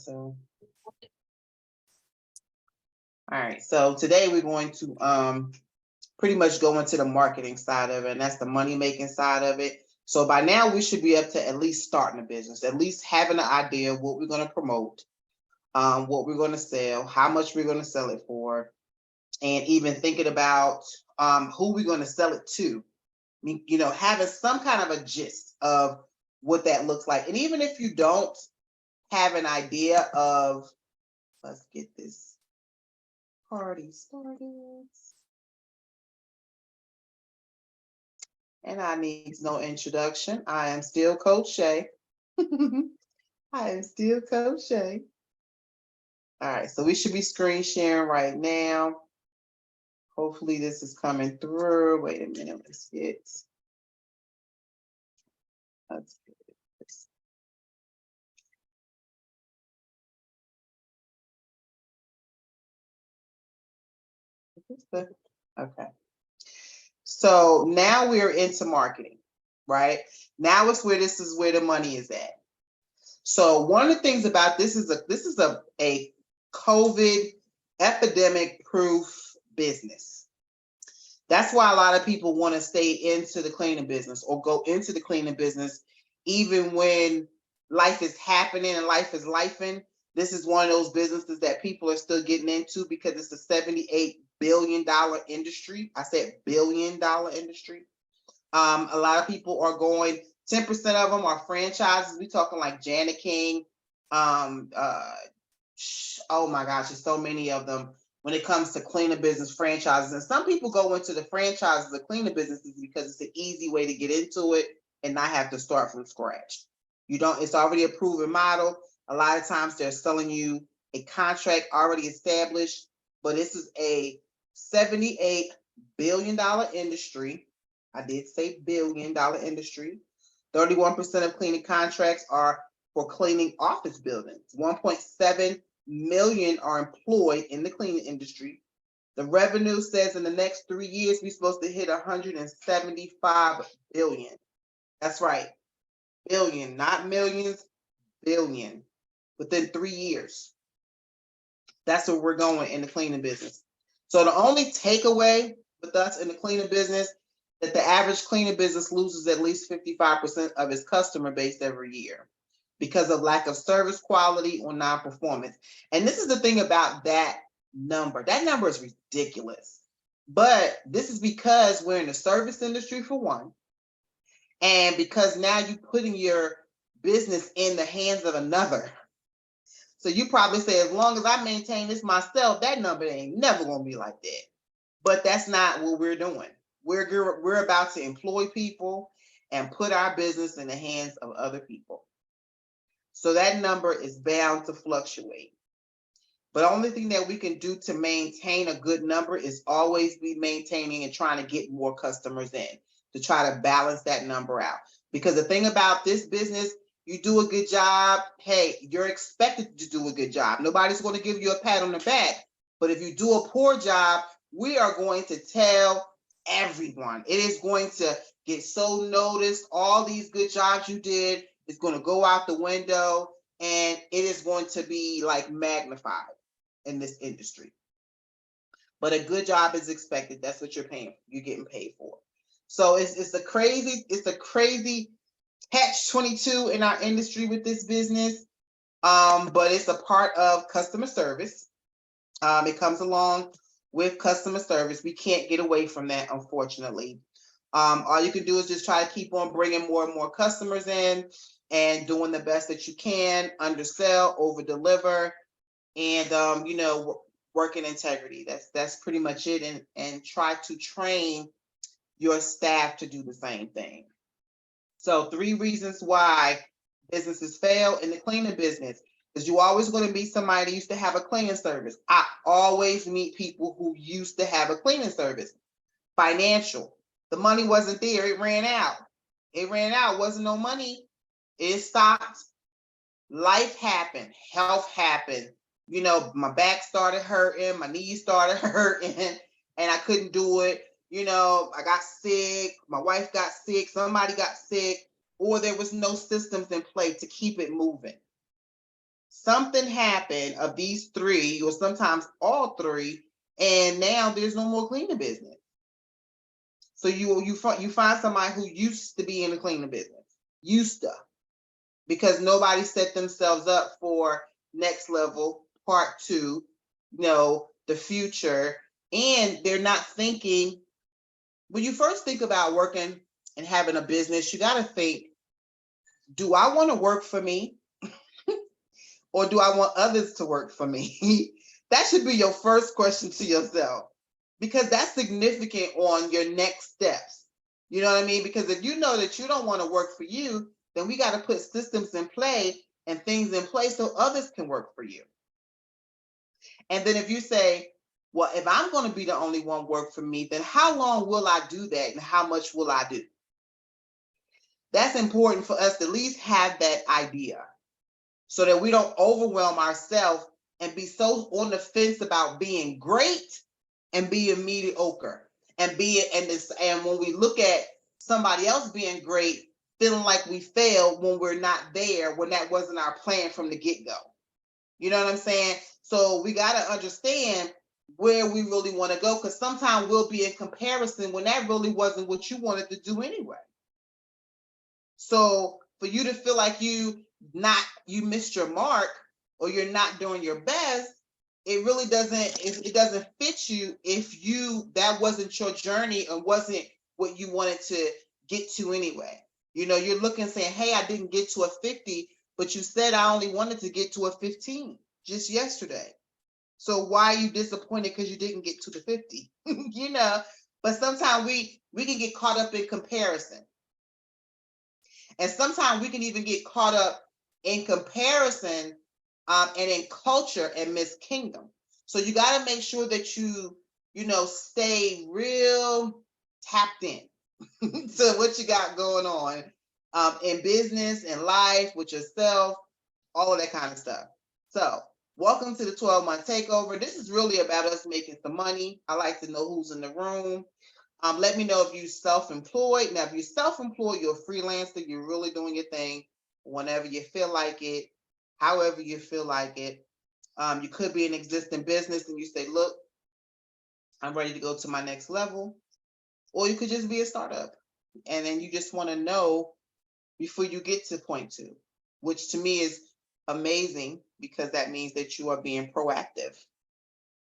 So, all right. So today we're going to pretty much go into the marketing side of it, and that's the money making side of it. So by now we should be up to at least starting a business, at least having an idea of what we're going to promote, what we're going to sell, how much we're going to sell it for, and even thinking about who we're going to sell it to. I mean, having some kind of a gist of what that looks like. And even if you don't have an idea of, let's get this party started. And I need no introduction. I am still Coach Shay. I am still Coach Shay. All right, so we should be screen sharing right now. Hopefully this is coming through. Wait a minute, let's get this. Okay. So now we're into marketing, right? Now it's where this is where the money is at. So one of the things about this is a COVID epidemic proof business. That's why a lot of people want to stay into the cleaning business or go into the cleaning business, even when life is happening and life is lifing. This is one of those businesses that people are still getting into because it's a $78 billion industry. I said $1 billion industry. A lot of people are going, 10% of them are franchises. We talking like Janet King. Oh my gosh, there's so many of them when it comes to cleaning business franchises. And some people go into the franchises of cleaning businesses because it's an easy way to get into it and not have to start from scratch. It's already a proven model. A lot of times they're selling you a contract already established, but this is a $78 billion industry. I did say $1 billion industry. 31% of cleaning contracts are for cleaning office buildings. 1.7 million are employed in the cleaning industry. The revenue says in the next 3 years, we're supposed to hit 175 billion. That's right. Billion, not millions, billion within 3 years. That's where we're going in the cleaning business. So the only takeaway with us in the cleaning business that the average cleaning business loses at least 55% of its customer base every year because of lack of service quality or non-performance. And this is the thing about that number. That number is ridiculous. But this is because we're in the service industry for one, and because now you're putting your business in the hands of another. So you probably say, as long as I maintain this myself, that number ain't never gonna be like that. But that's not what we're doing. We're about to employ people and put our business in the hands of other people. So that number is bound to fluctuate. But the only thing that we can do to maintain a good number is always be maintaining and trying to get more customers in to try to balance that number out. Because the thing about this business, you do a good job, hey, you're expected to do a good job. Nobody's going to give you a pat on the back. But if you do a poor job, we are going to tell everyone. It is going to get so noticed. All these good jobs you did is going to go out the window, and it is going to be like magnified in this industry. But a good job is expected. That's what you're getting paid for. So it's a crazy catch-22 in our industry with this business. But it's a part of customer service. It comes along with customer service. We can't get away from that, unfortunately. All you can do is just try to keep on bringing more and more customers in and doing the best that you can, undersell, over deliver, and work in integrity. That's pretty much it. And try to train your staff to do the same thing. So 3 reasons why businesses fail in the cleaning business. Because you're always going to meet somebody that used to have a cleaning service. I always meet people who used to have a cleaning service. Financial. The money wasn't there. It ran out. Wasn't no money. It stopped. Life happened. Health happened. My back started hurting. My knees started hurting. And I couldn't do it. I got sick. My wife got sick. Somebody got sick. Or there was no systems in place to keep it moving. something happened of these three, or sometimes all three, and now there's no more cleaning business. So you find somebody who used to be in the cleaning business, used to, because nobody set themselves up for next level, part two, the future, and they're not thinking. When you first think about working and having a business, you got to think, do I want to work for me? Or do I want others to work for me? That should be your first question to yourself, because that's significant on your next steps. You know what I mean? Because if you know that you don't want to work for you, then we got to put systems in play and things in place so others can work for you. And then if you say, well, if I'm going to be the only one work for me, then how long will I do that and how much will I do? That's important for us to at least have that idea, so that we don't overwhelm ourselves and be so on the fence about being great and being mediocre, and when we look at somebody else being great, feeling like we failed when we're not there, when that wasn't our plan from the get-go. You know what I'm saying? So we got to understand where we really want to go, because sometimes we'll be in comparison when that really wasn't what you wanted to do anyway. So for you to feel like you missed your mark, or you're not doing your best, it really doesn't fit you if that wasn't your journey and wasn't what you wanted to get to anyway. You're looking saying, hey, I didn't get to a 50, but you said I only wanted to get to a 15 just yesterday. So why are you disappointed because you didn't get to the 50? But sometimes we can get caught up in comparison. And sometimes we can even get caught up in comparison and in culture and miss kingdom. So you got to make sure that you stay real tapped in to what you got going on in business, in life, with yourself, all of that kind of stuff. So welcome to the 12-month takeover. This is really about us making some money. I like to know who's in the room. Let me know if you're self-employed. Now, if you're self-employed, you're a freelancer, you're really doing your thing whenever you feel like it, however you feel like it. You could be an existing business and you say, look, I'm ready to go to my next level. Or you could just be a startup. And then you just want to know before you get to point two, which to me is amazing, because that means that you are being proactive.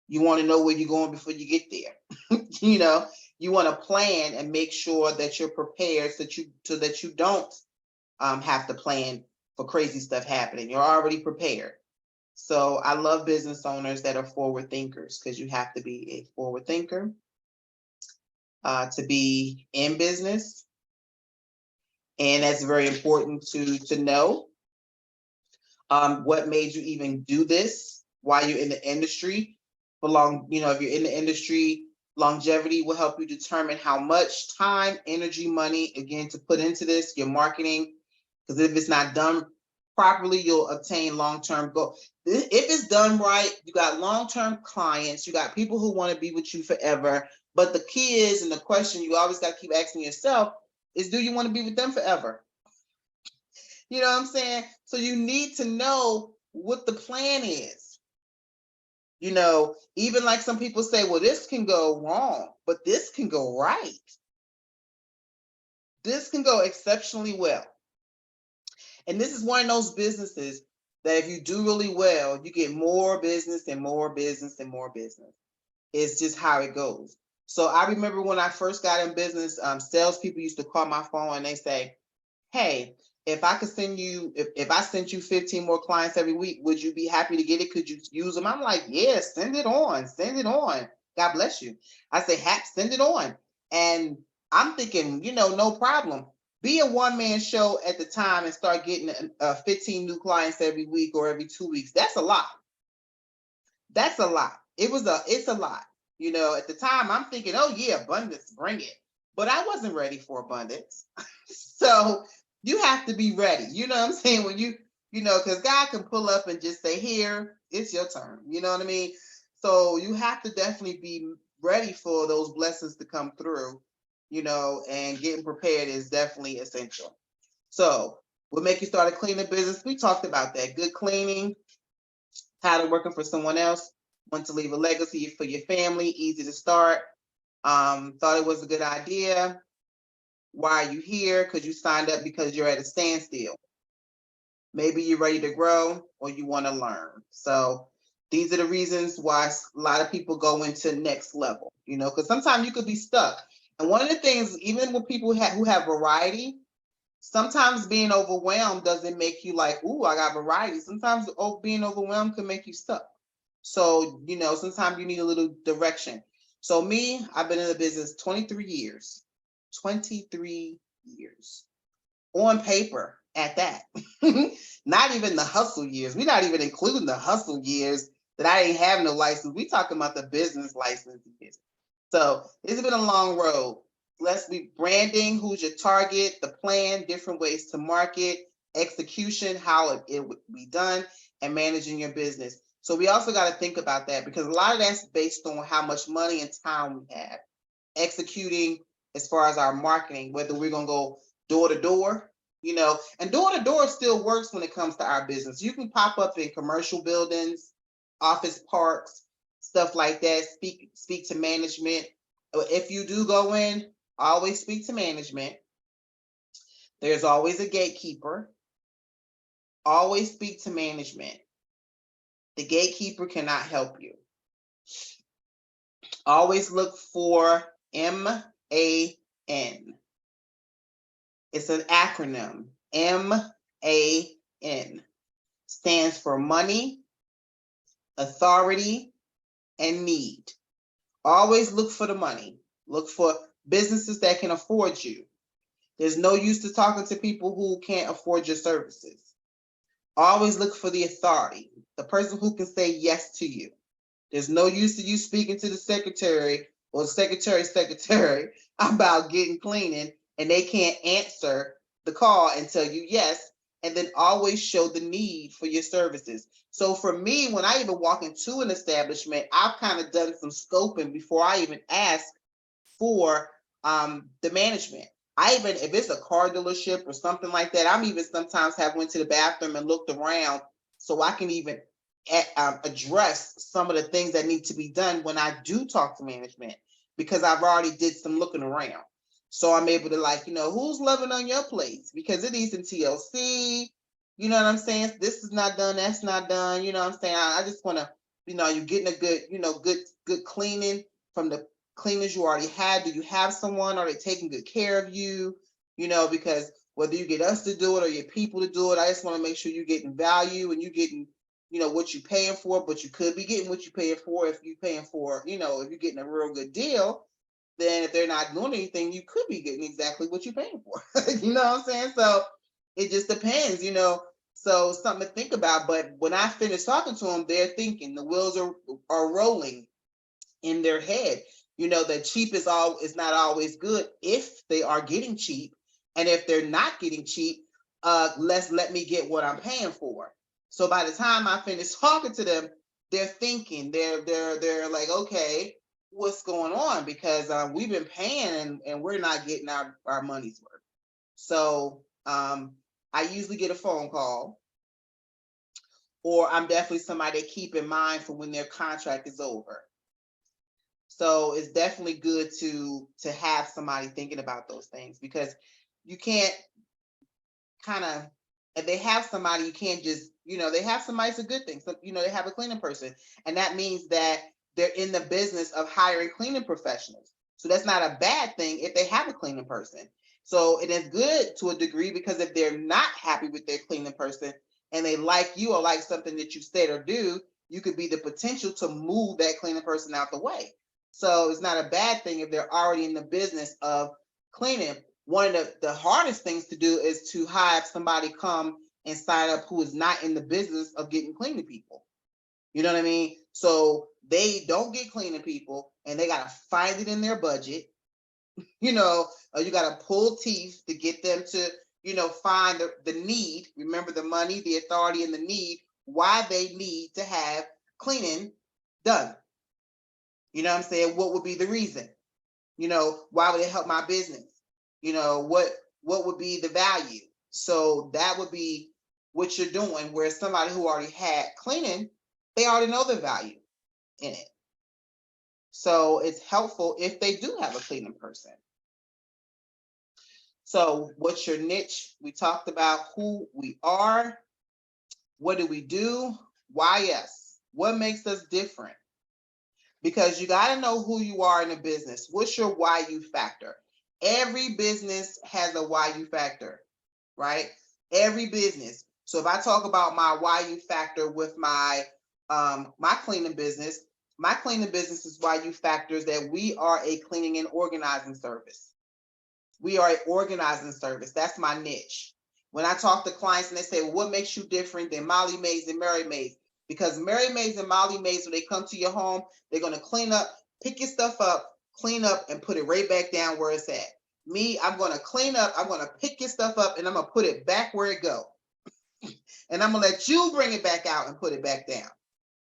You want to know where you're going before you get there. You want to plan and make sure that you're prepared so that you don't have to plan for crazy stuff happening. You're already prepared. So I love business owners that are forward thinkers, because you have to be a forward thinker to be in business. And that's very important to know what made you even do this, why you're in the industry. If you're in the industry, longevity will help you determine how much time, energy, money, again, to put into this, your marketing, because if it's not done properly, you'll obtain long-term goals. If it's done right, you got long-term clients, you got people who want to be with you forever. But the key is, and the question you always got to keep asking yourself is, do you want to be with them forever? You know what I'm saying? So you need to know what the plan is. Even like some people say, well, this can go wrong, but this can go right. This can go exceptionally well. And this is one of those businesses that if you do really well, you get more business and more business and more business. It's just how it goes. So I remember when I first got in business, salespeople used to call my phone and they say, hey, if I could send you, if I sent you 15 more clients every week, would you be happy to get it? Could you use them? I'm like, yeah, send it on. God bless you. I say, send it on. And I'm thinking, no problem. Be a one-man show at the time and start getting 15 new clients every week or every 2 weeks. That's a lot. That's a lot. It's a lot. At the time I'm thinking, oh yeah, abundance, bring it. But I wasn't ready for abundance. So you have to be ready. You know what I'm saying? When because God can pull up and just say, here, it's your turn. You know what I mean? So you have to definitely be ready for those blessings to come through, and getting prepared is definitely essential. So what make you start a cleaning business? We talked about that. Good cleaning, tired of working for someone else, want to leave a legacy for your family, easy to start, thought it was a good idea. Why are you here? Because you signed up because you're at a standstill. Maybe you're ready to grow or you want to learn. So these are the reasons why a lot of people go into next level, because sometimes you could be stuck. And one of the things, even with people who have variety, sometimes being overwhelmed doesn't make you like, ooh, I got variety. Sometimes being overwhelmed can make you stuck. So, sometimes you need a little direction. So me, I've been in the business 23 years. 23 years. On paper at that. Not even the hustle years. We're not even including the hustle years that I ain't have no license. We talking about the business license years. So it's been a long road. Let's be branding, who's your target, the plan, different ways to market, execution, how it would be done, and managing your business. So we also got to think about that because a lot of that's based on how much money and time we have. Executing as far as our marketing, whether we're going to go door to door, and door to door still works when it comes to our business. You can pop up in commercial buildings, office parks, stuff like that. Speak to management. If you do go in, always speak to management. There's always a gatekeeper. Always speak to management. The gatekeeper cannot help you. Always look for MAN. It's an acronym. MAN stands for money, authority, and need. Always look for the money. Look for businesses that can afford you. There's no use to talking to people who can't afford your services. Always look for the authority, the person who can say yes to you. There's no use to you speaking to the secretary or secretary about getting cleaning and they can't answer the call and tell you yes, and then always show the need for your services. So for me, when I even walk into an establishment, I've kind of done some scoping before I even ask for the management. If it's a car dealership or something like that, I'm even sometimes have went to the bathroom and looked around so I can even address some of the things that need to be done when I do talk to management, because I've already did some looking around. So I'm able to who's loving on your place, because it needs some TLC. You know what I'm saying? This is not done. That's not done. You know what I'm saying? I just want to, you're getting a good, good cleaning from the cleaners you already had. Do you have someone? Are they taking good care of you? Because whether you get us to do it or your people to do it, I just want to make sure you're getting value and you're getting what you're paying for, but you could be getting what you're paying for if you're paying for, if you're getting a real good deal, then if they're not doing anything, you could be getting exactly what you're paying for. You know what I'm saying? So it just depends, so something to think about. But when I finish talking to them, they're thinking, the wheels are rolling in their head. That cheap is not always good if they are getting cheap. And if they're not getting cheap, let me get what I'm paying for. So by the time I finish talking to them, they're thinking, they're like, okay, what's going on? Because we've been paying and we're not getting our money's worth. So I usually get a phone call, or I'm definitely somebody to keep in mind for when their contract is over. So it's definitely good to have somebody thinking about those things, because you can't if they have somebody, you can't just, they have somebody's a good thing. So, they have a cleaning person, and that means that they're in the business of hiring cleaning professionals. So that's not a bad thing if they have a cleaning person. So it is good to a degree, because if they're not happy with their cleaning person and they like you or like something that you said or do, you could be the potential to move that cleaning person out the way. So it's not a bad thing if they're already in the business of cleaning. One of the hardest things to do is to have somebody come and sign up who is not in the business of getting cleaning people. You know what I mean? So they don't get cleaning people and they got to find it in their budget. You got to pull teeth to get them to, find the need. Remember, the money, the authority, and the need, why they need to have cleaning done. You know what I'm saying? What would be the reason? Why would it help my business? What would be the value? So that would be what you're doing, where somebody who already had cleaning They already know the value in it. So it's helpful if they do have a cleaning person. So what's your niche? We talked about who we are. What do we do? Why us? What makes us different? Because you got to know who you are in a business. What's your why you factor? Every business has a why you factor, right? Every business. So if I talk about my why you factor with my cleaning business, my cleaning business is why you factors that we are a cleaning and organizing service. We are an organizing service. That's my niche. When I talk to clients and they say, well, what makes you different than Molly Mays and Mary Mays? Because Mary Mays and Molly Mays, when they come to your home, they're going to clean up, pick your stuff up, clean up, and put it right back down where it's at. Me, I'm going to clean up, I'm going to pick your stuff up, and I'm going to put it back where it go. And I'm going to let you bring it back out and put it back down.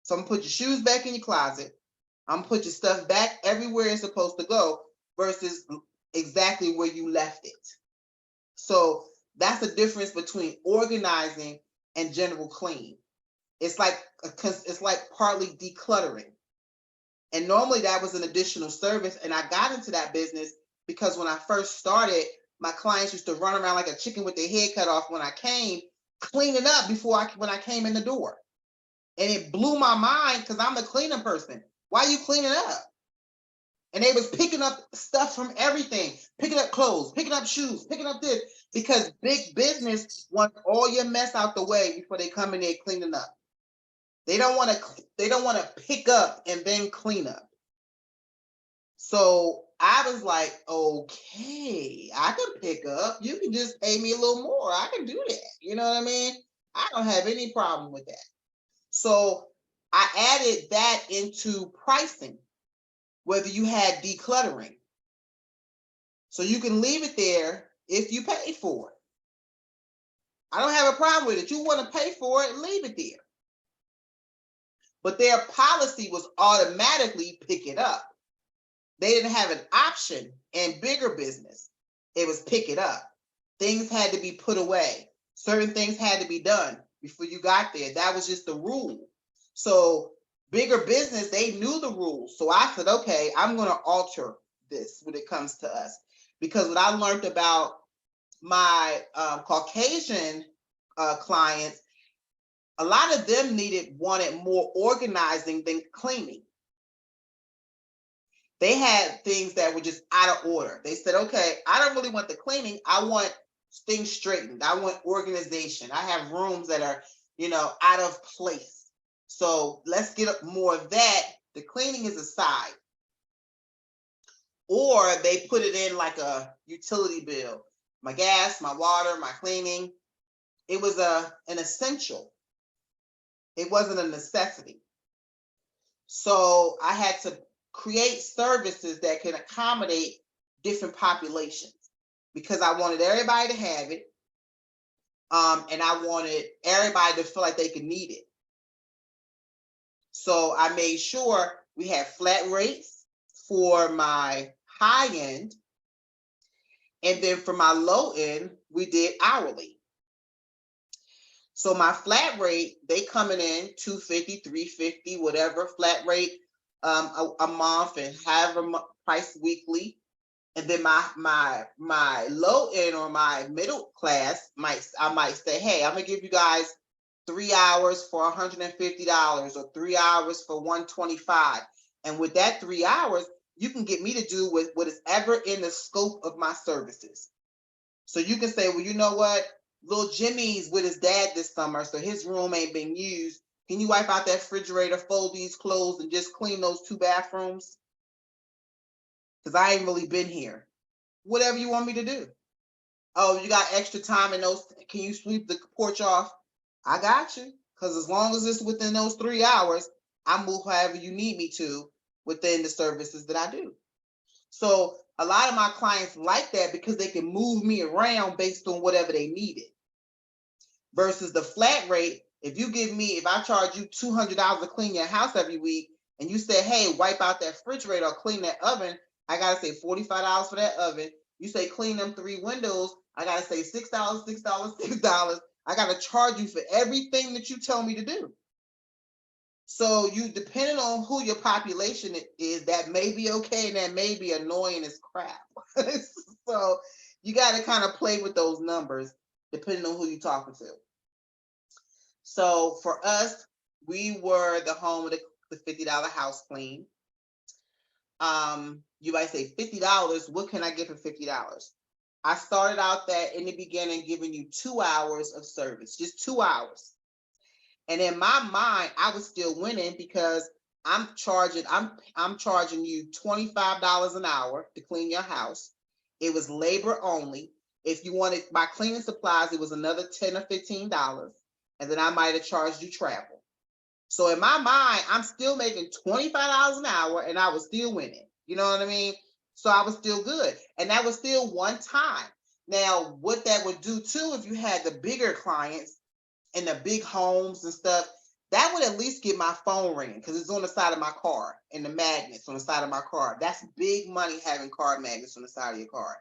So I'm going to put your shoes back in your closet. I'm going to put your stuff back everywhere it's supposed to go versus exactly where you left it. So that's the difference between organizing and general clean. It's like partly decluttering. And normally that was an additional service. And I got into that business because when I first started, my clients used to run around like a chicken with their head cut off when I came, cleaning up when I came in the door. And it blew my mind because I'm the cleaning person. Why are you cleaning up? And they was picking up stuff from everything, picking up clothes, picking up shoes, picking up this, because big business wants all your mess out the way before they come in there cleaning up. They don't want to pick up and then clean up. So I was like, okay, I can pick up. You can just pay me a little more. I can do that. You know what I mean? I don't have any problem with that. So I added that into pricing, whether you had decluttering. So you can leave it there if you pay for it. I don't have a problem with it. You want to pay for it, leave it there. But their policy was automatically pick it up. They didn't have an option in bigger business. It was pick it up. Things had to be put away. Certain things had to be done before you got there. That was just the rule. So bigger business, they knew the rules. So I said, okay, I'm going to alter this when it comes to us. Because what I learned about my Caucasian clients, a lot of them wanted more organizing than cleaning. They had things that were just out of order. They said, okay, I don't really want the cleaning. I want things straightened. I want organization. I have rooms that are, out of place. So let's get up more of that. The cleaning is a side. Or they put it in like a utility bill. My gas, my water, my cleaning. It was an essential. It wasn't a necessity. So I had to create services that can accommodate different populations because I wanted everybody to have it. And I wanted everybody to feel like they could need it. So I made sure we had flat rates for my high end. And then for my low end, we did hourly. So my flat rate, they coming in $250, $350, whatever flat rate a month, and however price weekly. And then my low end or my middle class I might say, hey, I'm gonna give you guys 3 hours for $150 or 3 hours for $125. And with that 3 hours, you can get me to do with what is ever in the scope of my services. So you can say, well, you know what? Little Jimmy's with his dad this summer, so his room ain't been used. Can you wipe out that refrigerator, fold these clothes, and just clean those 2 bathrooms? Because I ain't really been here. Whatever you want me to do. Oh, you got extra time in those? Can you sweep the porch off? I got you. Because as long as it's within those 3 hours, I move however you need me to within the services that I do. So a lot of my clients like that because they can move me around based on whatever they needed. Versus the flat rate, if I charge you $200 to clean your house every week, and you say, hey, wipe out that refrigerator or clean that oven, I gotta say $45 for that oven. You say clean them 3 windows, I gotta say $6, $6, $6. I gotta charge you for everything that you tell me to do. So you, depending on who your population is, that may be okay and that may be annoying as crap. So you got to kind of play with those numbers depending on who you're talking to. So for us, we were the home of the $50 house clean. You might say $50. What can I get for $50? I started out that in the beginning giving you 2 hours of service, just 2 hours. And in my mind, I was still winning because I'm charging you $25 an hour to clean your house. It was labor only. If you wanted my cleaning supplies, it was another $10 or $15. And then I might have charged you travel. So in my mind, I'm still making $25 an hour and I was still winning. You know what I mean? So I was still good. And that was still one time. Now, what that would do too, if you had the bigger clients and the big homes and stuff, that would at least get my phone ringing because it's on the side of my car and the magnets on the side of my car. That's big money having car magnets on the side of your car.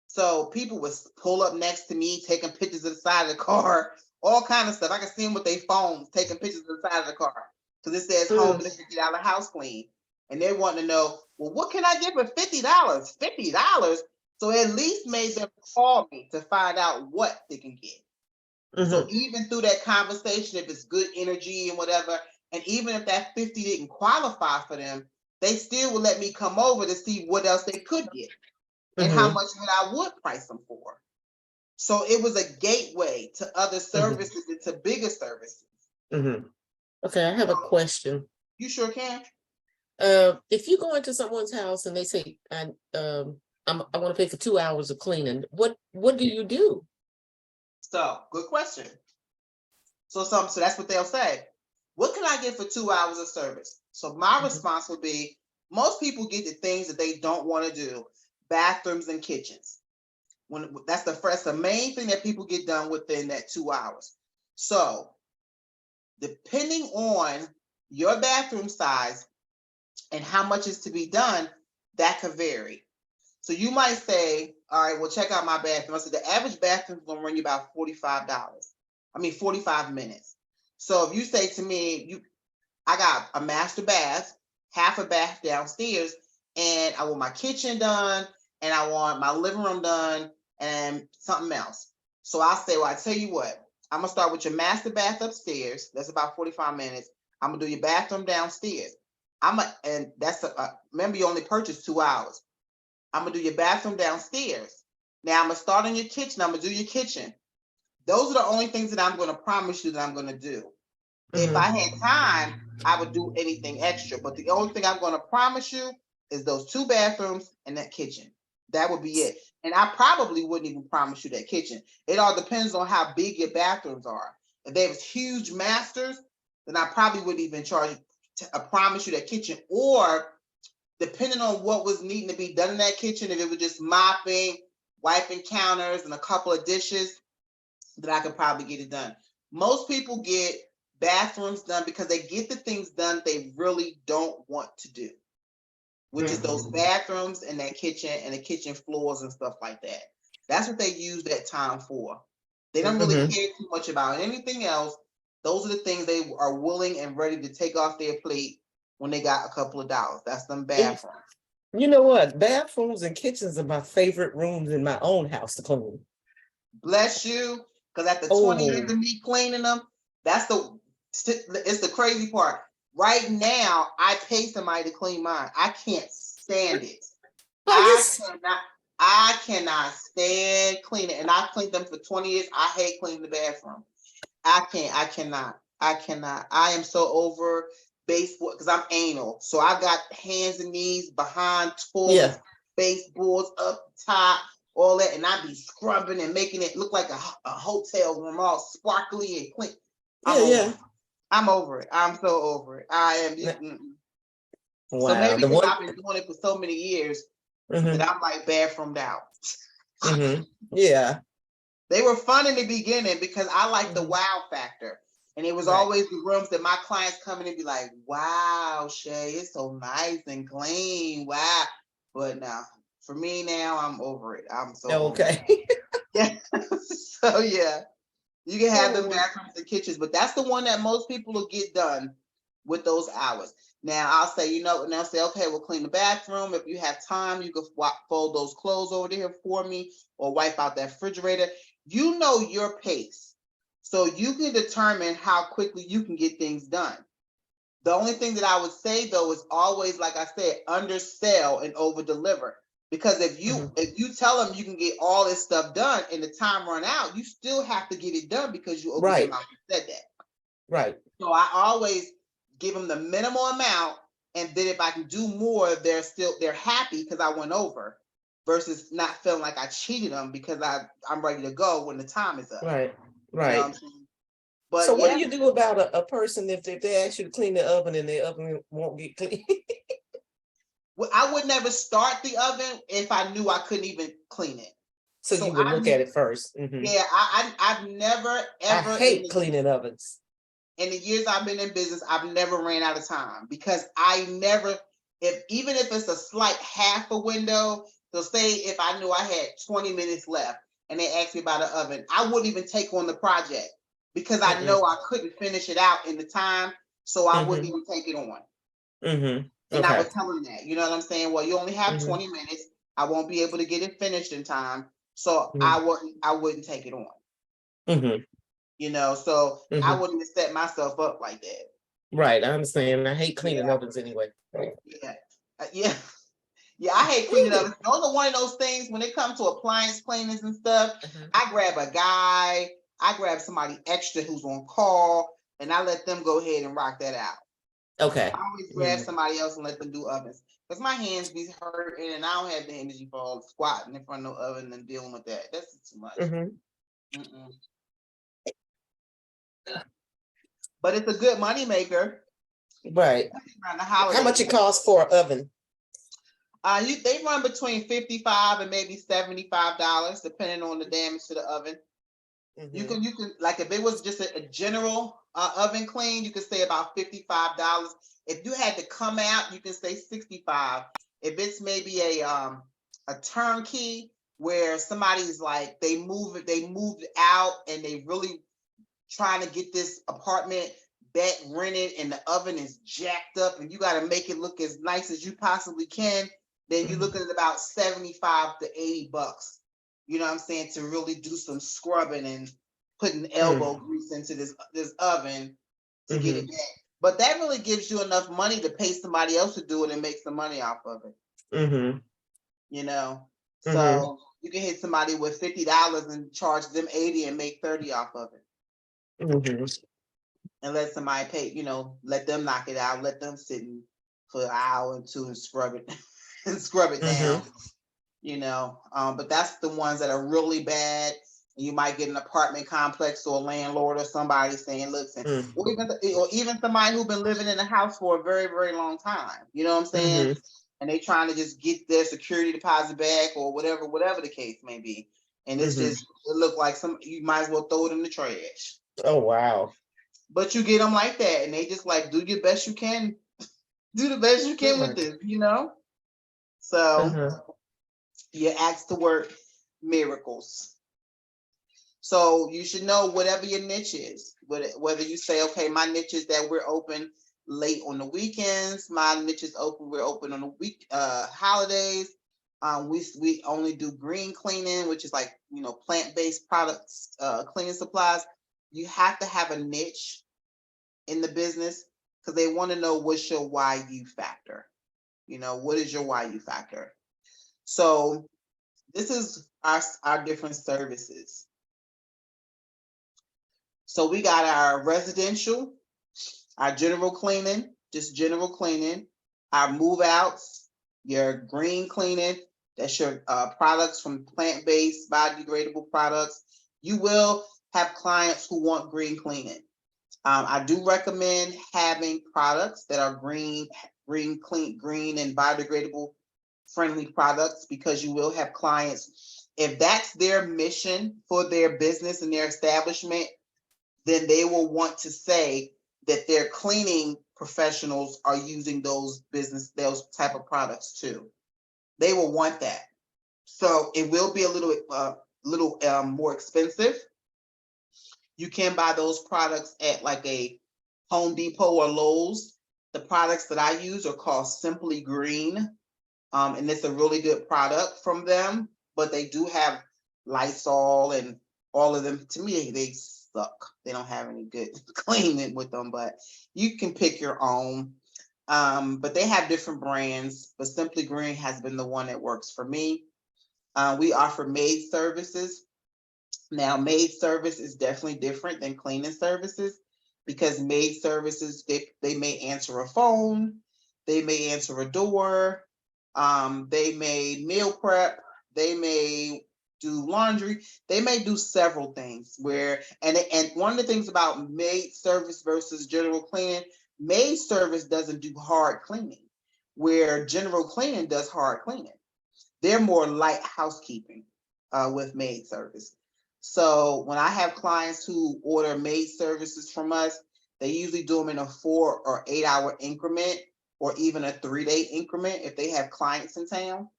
So people would pull up next to me, taking pictures of the side of the car, all kind of stuff. I can see them with their phones taking pictures of the side of the car because it says home of the $50 house clean. And they want to know, well, what can I get for $50? $50. So at least made them call me to find out what they can get. So even through that conversation, if it's good energy and whatever, and even if that 50 didn't qualify for them, they still would let me come over to see what else they could get and how much I would price them for. So it was a gateway to other services and to bigger services. Okay, I have a question. You sure can. If you go into someone's house and they say, I want to pay for 2 hours of cleaning, what do you do? So good question. So that's what they'll say. What can I get for 2 hours of service? So my response would be, most people get the things that they don't want to do, bathrooms and kitchens. That's the main thing that people get done within that 2 hours. So depending on your bathroom size and how much is to be done, that could vary. So you might say, all right, well, check out my bathroom. I said the average bathroom is going to run you about $45 minutes. So if you say to me, I got a master bath, half a bath downstairs, and I want my kitchen done, and I want my living room done, and something else. So I say, well, I tell you what, I'm going to start with your master bath upstairs. That's about 45 minutes. I'm going to do your bathroom downstairs. Remember, you only purchased 2 hours. I'm going to do your bathroom downstairs. Now I'm going to start on your kitchen. I'm going to do your kitchen. Those are the only things that I'm going to promise you that I'm going to do. If I had time, I would do anything extra. But the only thing I'm going to promise you is those 2 bathrooms and that kitchen. That would be it. And I probably wouldn't even promise you that kitchen. It all depends on how big your bathrooms are. If they was huge masters, then I probably wouldn't even promise you that kitchen. Or depending on what was needing to be done in that kitchen, if it was just mopping, wiping counters, and a couple of dishes, then I could probably get it done. Most people get bathrooms done because they get the things done they really don't want to do, which is those bathrooms and that kitchen and the kitchen floors and stuff like that. That's what they use that time for. They don't really care too much about anything else. Those are the things they are willing and ready to take off their plate when they got a couple of dollars. That's them bathrooms. You know what? Bathrooms and kitchens are my favorite rooms in my own house to clean. Bless you. Because after 20 years of me cleaning them, it's the crazy part. Right now, I pay somebody to clean mine. I can't stand it. I cannot stand cleaning. And I've cleaned them for 20 years. I hate cleaning the bathroom. I cannot. I am so over baseboard because I'm anal. So I got hands and knees behind toilets, baseboards up top, all that. And I be scrubbing and making it look like a hotel room, all sparkly and clean. I'm over it. I'm so over it. I am. Wow. So maybe because I've been doing it for so many years that I'm like bathroomed out. Yeah. They were fun in the beginning because I like the wow factor. And it was always the rooms that my clients come in and be like, wow, Shay, it's so nice and clean. Wow. But now, for me now, I'm over it. I'm so over it. Yeah. So yeah, you can have them bathrooms and kitchens, but that's the one that most people will get done with those hours. Now I'll say, and they'll say, okay, we'll clean the bathroom. If you have time, you can fold those clothes over there for me or wipe out that refrigerator. You know your pace. So you can determine how quickly you can get things done. The only thing that I would say though is always, like I said, undersell and over deliver. Because if you tell them you can get all this stuff done and the time run out, you still have to get it done because you opened your mouth and said that. Right. So I always give them the minimal amount, and then if I can do more, they're happy because I went over, versus not feeling like I cheated them because I'm ready to go when the time is up. Right. You know what I'm saying? But so what do you do about a person if they ask you to clean the oven and the oven won't get clean? Well, I would never start the oven if I knew I couldn't even clean it. So you would look at it first. Mm-hmm. Yeah, I've never ever. I hate cleaning ovens. In the years I've been in business, I've never ran out of time because I never, even if it's a slight half a window. So say if I knew I had 20 minutes left and they asked me about an oven, I wouldn't even take on the project because I know I couldn't finish it out in the time, so I wouldn't even take it on. Mm-hmm. And I would tell them that, you know what I'm saying? Well, you only have 20 minutes. I won't be able to get it finished in time. So I wouldn't take it on. So I wouldn't have set myself up like that. Right. I understand. I hate cleaning ovens anyway. Yeah. I hate cleaning ovens. Those are one of those things when it comes to appliance cleaners and stuff. I grab a guy, I grab somebody extra who's on call, and I let them go ahead and rock that out. Okay. I always grab somebody else and let them do ovens because my hands be hurting and I don't have the energy for all squatting in front of the oven and dealing with that. That's too much. But it's a good money maker. Right. How much it costs for an oven? They run between $55 and maybe $75, depending on the damage to the oven. You can like if it was just a general oven clean, you could say about $55. If you had to come out, you can say $65. If it's maybe a turnkey where somebody's like they moved out and they really trying to get this apartment back rented and the oven is jacked up and you got to make it look as nice as you possibly can, then you're looking at about $75 to $80. You know what I'm saying, to really do some scrubbing and putting elbow grease into this oven to get it back. But that really gives you enough money to pay somebody else to do it and make some money off of it. So you can hit somebody with $50 and charge them $80 and make $30 off of it. And let somebody pay, let them knock it out, let them sit for an hour or two and scrub it and scrub it down. But that's the ones that are really bad. You might get an apartment complex or a landlord or somebody saying, listen, or even somebody who's been living in the house for a very, very long time. You know what I'm saying? And they trying to just get their security deposit back or whatever the case may be. And it's just, it look like you might as well throw it in the trash. Oh, wow. But you get them like that. And they just like, do your best you can. Do the best you can with this, So you're asked to work miracles. So you should know whatever your niche is, whether you say, okay, my niche is that we're open late on the weekends. My niche is open. We're open on the holidays. We only do green cleaning, which is like, plant-based products, cleaning supplies. You have to have a niche in the business because they want to know what's your why you factor. What is your why you factor? So this is our different services. So we got our residential, our general cleaning, just general cleaning, our move outs, your green cleaning, that's your products from plant-based biodegradable products. You will have clients who want green cleaning. I do recommend having products that are green and biodegradable friendly products because you will have clients, if that's their mission for their business and their establishment, then they will want to say that their cleaning professionals are using those type of products too. They will want that. So it will be a little more expensive. You can buy those products at like a Home Depot or Lowe's. The products that I use are called Simply Green. And it's a really good product from them, but they do have Lysol and all of them. To me, they suck. They don't have any good cleaning with them, but you can pick your own. But they have different brands, but Simply Green has been the one that works for me. We offer maid services. Now, maid service is definitely different than cleaning services because maid services, they may answer a phone, they may answer a door, they may meal prep, they may do laundry, they may do several things and one of the things about maid service versus general cleaning, maid service doesn't do hard cleaning, where general cleaning does hard cleaning. They're more light housekeeping with maid service. So when I have clients who order maid services from us, they usually do them in a 4 or 8 hour increment, or even a 3-day increment if they have clients in town.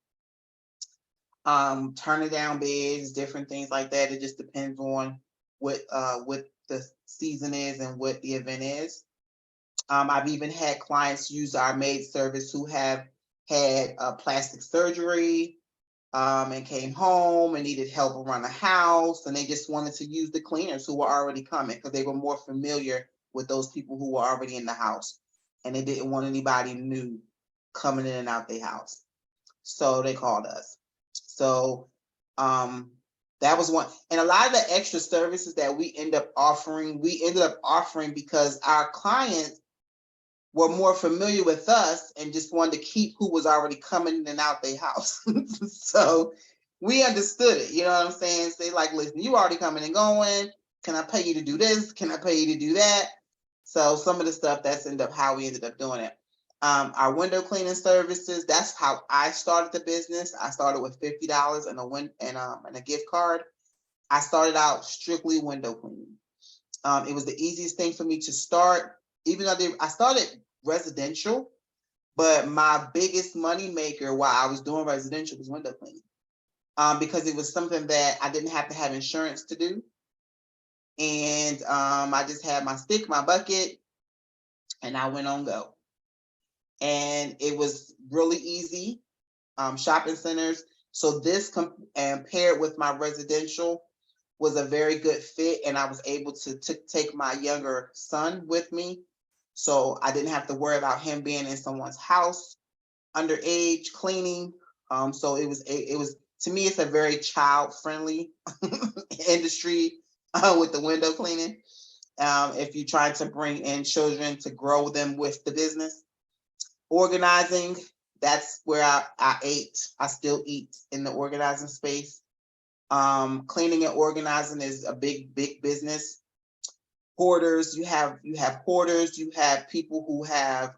Turning down beds, different things like that. It just depends on what the season is and what the event is. I've even had clients use our maid service who have had plastic surgery, and came home and needed help around the house, and they just wanted to use the cleaners who were already coming because they were more familiar with those people who were already in the house, and they didn't want anybody new coming in and out their house. So they called us. So that was one. And a lot of the extra services that we ended up offering because our clients were more familiar with us and just wanted to keep who was already coming in and out their house. So we understood it, you know what I'm saying? Say like, listen, you already coming and going. Can I pay you to do this? Can I pay you to do that? So some of the stuff that's ended up how we ended up doing it. Our window cleaning services, that's how I started the business. I started with $50 and a gift card. I started out strictly window cleaning. It was the easiest thing for me to start, even though I started residential, but my biggest money maker while I was doing residential was window cleaning, because it was something that I didn't have to have insurance to do. And I just had my stick, my bucket, and I went on go. And it was really easy. Shopping centers. So this and paired with my residential was a very good fit, and I was able to take my younger son with me. So I didn't have to worry about him being in someone's house, underage, cleaning. So it was to me, it's a very child-friendly industry with the window cleaning. If you try to bring in children to grow them with the business. Organizing, that's where I ate. I still eat in the organizing space. Cleaning and organizing is a big business. Hoarders, you have hoarders, you have people who have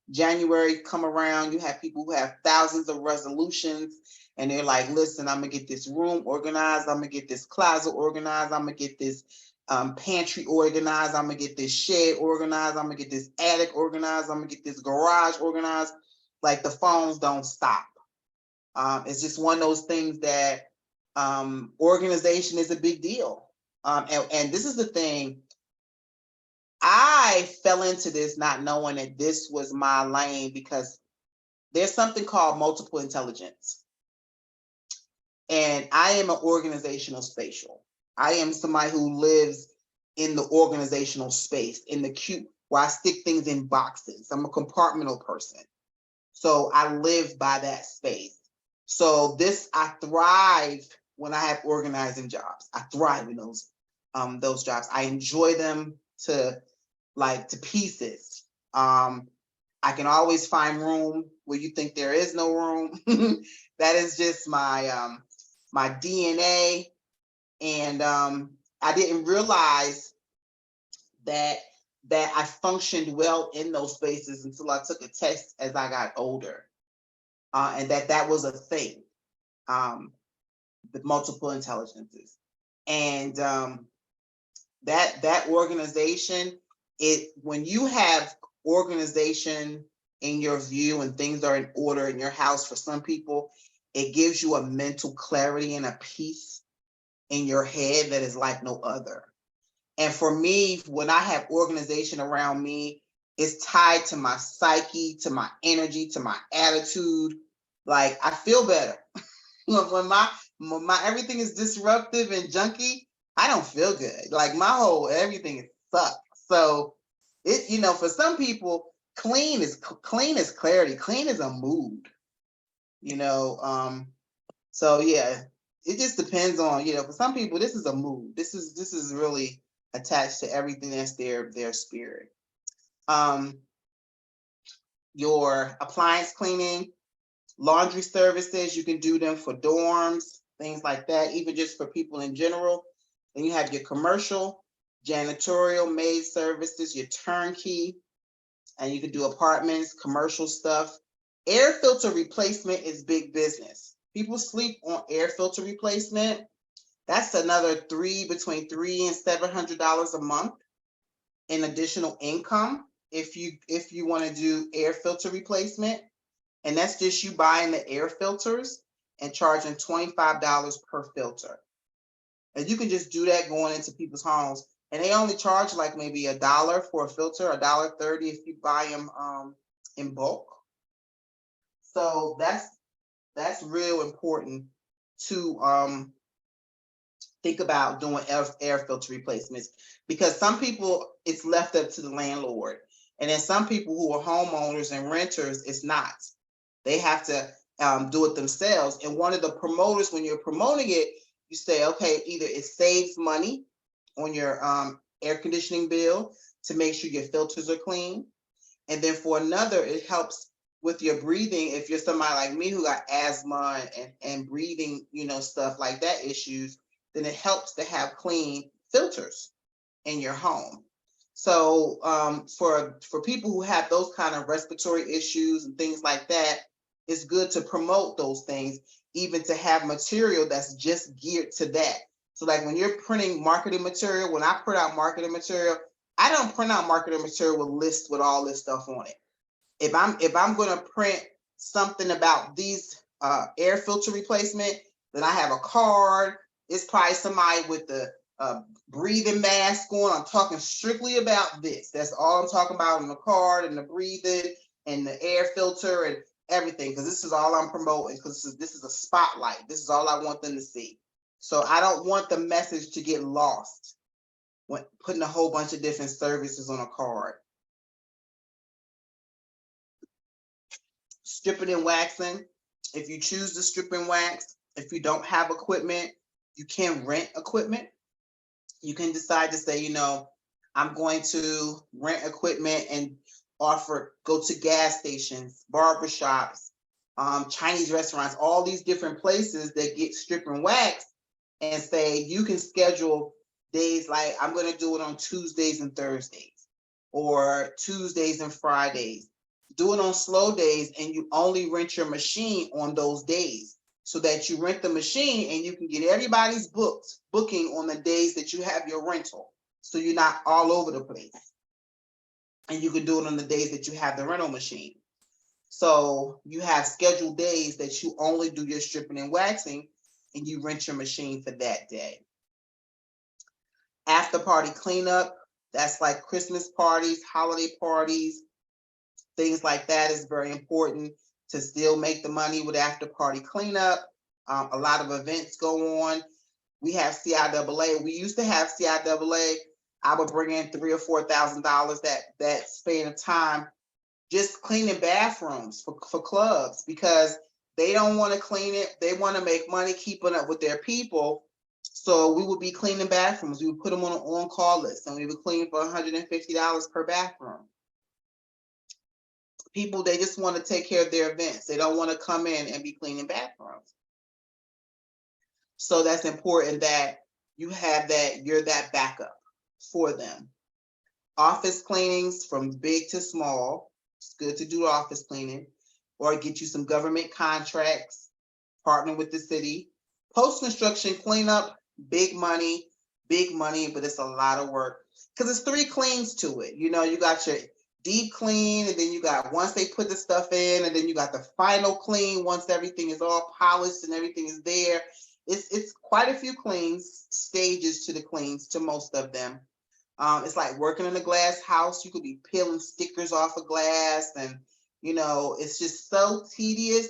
January come around, you have people who have thousands of resolutions, and they're like, listen, I'm gonna get this room organized, I'm gonna get this closet organized, I'm gonna get this pantry organized, I'm gonna get this shed organized, I'm gonna get this attic organized, I'm gonna get this garage organized. Like, the phones don't stop. It's just one of those things that organization is a big deal. And this is the thing, I fell into this not knowing that this was my lane, because there's something called multiple intelligence. And I am an organizational spatial. I am somebody who lives in the organizational space, in the cube, where I stick things in boxes. I'm a compartmental person. So I live by that space. So I thrive when I have organizing jobs. I thrive in those jobs. I enjoy them to pieces. I can always find room where you think there is no room. That is just my my DNA. And I didn't realize that I functioned well in those spaces until I took a test as I got older, and that was a thing, the multiple intelligences, and that organization. When you have organization in your view and things are in order in your house, for some people, it gives you a mental clarity and a peace in your head that is like no other. And for me, when I have organization around me, it's tied to my psyche, to my energy, to my attitude. Like I feel better. when my everything is disruptive and junky, I don't feel good. Like my whole everything sucks. So it, for some people, clean is clarity. Clean is a mood. So yeah, it just depends on, for some people, this is a mood. This is really attached to everything that's their spirit. Your appliance cleaning, laundry services, you can do them for dorms, things like that, even just for people in general. Then you have your commercial, janitorial, maid services, your turnkey, and you can do apartments, commercial stuff. Air filter replacement is big business. People sleep on air filter replacement. That's another between $300 and $700 a month in additional income if you want to do air filter replacement. And that's just you buying the air filters and charging $25 per filter. And you can just do that going into people's homes. And they only charge like maybe $1 for a filter, $1.30 if you buy them in bulk. So that's real important to think about doing air filter replacements, because some people, it's left up to the landlord. And then some people who are homeowners and renters, it's not. They have to do it themselves. And one of the promoters, when you're promoting it, you say, okay, either it saves money on your air conditioning bill to make sure your filters are clean. And then for another, it helps with your breathing. If you're somebody like me who got asthma and breathing, stuff like that issues, then it helps to have clean filters in your home. So for people who have those kind of respiratory issues and things like that, it's good to promote those things, even to have material that's just geared to that. So like when you're printing marketing material, when I print out marketing material, I don't print out marketing material with lists with all this stuff on it. If I'm going to print something about these air filter replacement, then I have a card. It's probably somebody with the breathing mask on. I'm talking strictly about this. That's all I'm talking about in the card and the breathing and the air filter and everything, because this is all I'm promoting, because this is a spotlight. This is all I want them to see. So I don't want the message to get lost when putting a whole bunch of different services on a card. Stripping and waxing. If you choose to strip and wax, if you don't have equipment, you can rent equipment. You can decide to say, I'm going to rent equipment and go to gas stations, barbershops, Chinese restaurants, all these different places that get strip and wax, and say you can schedule days like I'm going to do it on Tuesdays and Thursdays, or Tuesdays and Fridays. Do it on slow days, and you only rent your machine on those days, so that you rent the machine and you can get everybody's booking on the days that you have your rental. So you're not all over the place. And you can do it on the days that you have the rental machine. So you have scheduled days that you only do your stripping and waxing, and you rent your machine for that day. After party cleanup, that's like Christmas parties, holiday parties, things like that is very important to still make the money with after party cleanup. A lot of events go on. We have CIAA. We used to have CIAA. I would bring in $3,000 or $4,000 that span of time just cleaning bathrooms for clubs, because they don't want to clean it. They want to make money keeping up with their people. So we would be cleaning bathrooms. We would put them on an on-call list, and we would clean for $150 per bathroom. People, they just want to take care of their events. They don't want to come in and be cleaning bathrooms. So that's important that you have that, you're that backup for them. Office cleanings from big to small. It's good to do office cleaning, or get you some government contracts, partner with the city. Post-construction cleanup, big money, but it's a lot of work, because it's 3 cleans to it. You got your deep clean, and then you got once they put the stuff in, and then you got the final clean once everything is all polished and everything is there. It's quite a few cleans, stages to the cleans, to most of them. It's like working in a glass house. You could be peeling stickers off of glass, and it's just so tedious.